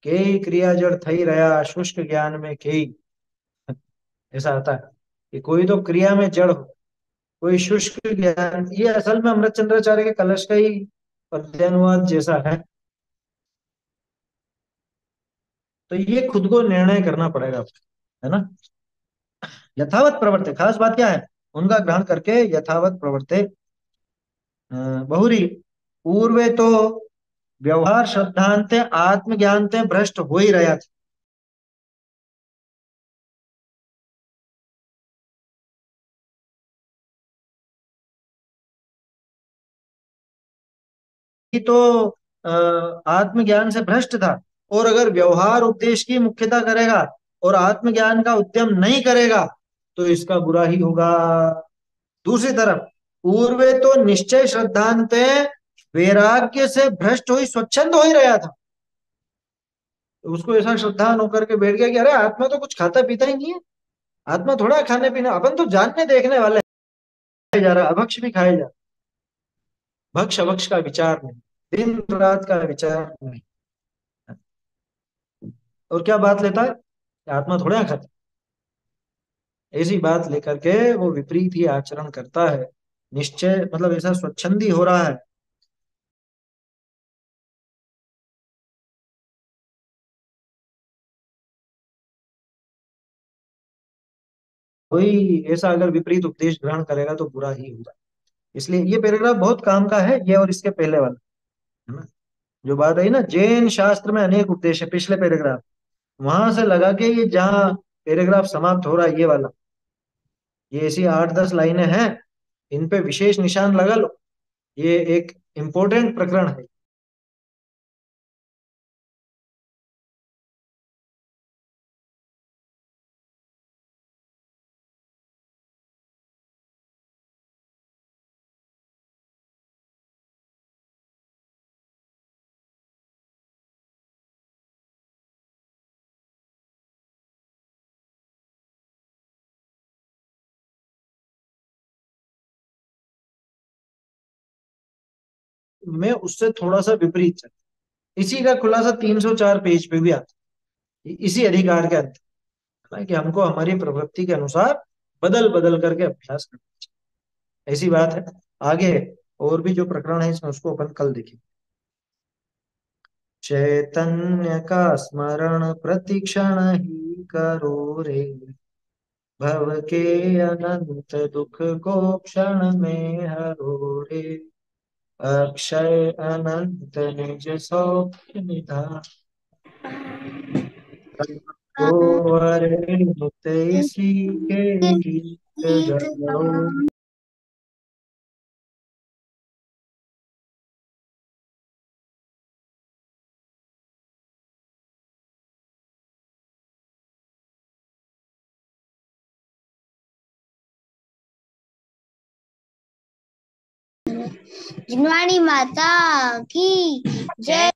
[SPEAKER 1] के ही क्रिया जड़ थई रहा शुष्क ज्ञान में के ही, ऐसा आता है कि कोई तो क्रिया में जड़ हो, कोई शुष्क ज्ञान। ये असल में अमृतचंद्राचार्य के कलश का ही पद्यानुवाद जैसा है। तो ये खुद को निर्णय करना पड़ेगा, है ना। यथावत प्रवर्ते, खास बात क्या है, उनका ग्रहण करके यथावत प्रवर्ते बहुरी पूर्वे तो व्यवहार श्रद्धांते आत्मज्ञानते भ्रष्ट हो ही रहा थी, तो आत्मज्ञान से भ्रष्ट था। और अगर व्यवहार उपदेश की मुख्यता करेगा और आत्मज्ञान का उद्यम नहीं करेगा तो इसका बुरा ही होगा। दूसरी तरफ पूर्वे तो निश्चय श्रद्धांते वैराग्य से भ्रष्ट हुई स्वच्छंद हो ही रहा था। तो उसको ऐसा श्रद्धान होकर के बैठ गया कि अरे आत्मा तो कुछ खाता पीता ही नहीं है, आत्मा थोड़ा खाने पीने, अपन तो जानने देखने वाले हैं। जा रहा अभक्ष भी खाए जा, भक्ष अभक्ष का विचार नहीं, दिन रात का विचार नहीं। और क्या बात लेता है कि आत्मा थोड़ा खाता, ऐसी बात लेकर के वो विपरीत ही आचरण करता है। निश्चय मतलब ऐसा स्वच्छंदी हो रहा है। कोई ऐसा अगर विपरीत उपदेश ग्रहण करेगा तो बुरा ही होगा। इसलिए ये पैराग्राफ बहुत काम का है, ये और इसके पहले वाला, है ना। जो बात आई ना जैन शास्त्र में अनेक उपदेश है, पिछले पैराग्राफ, वहां से लगा के ये जहाँ पैराग्राफ समाप्त हो रहा है ये वाला, ये ऐसी 8-10 लाइनें हैं, इन पे विशेष निशान लगा लो। ये एक इम्पोर्टेंट प्रकरण है। मैं उससे थोड़ा सा विपरीत चल, इसी का खुलासा 304 पेज पे भी आता है, इसी अधिकार के अंतर्गत है कि हमको हमारी प्रवृत्ति के अनुसार बदल बदल करके अभ्यास करना चाहिए, ऐसी बात है। आगे और भी जो प्रकरण है इसमें उसको अपन कल देखेंगे। चैतन्य का स्मरण प्रतिक्षण ही करो रे, भव के अनंत दुख को क्षण में हरो रे, अक्षय अनंत निज सौख्य निधान, गोवरे मुत इसी के गीत गयो।
[SPEAKER 2] जिनवाणी माता की जय।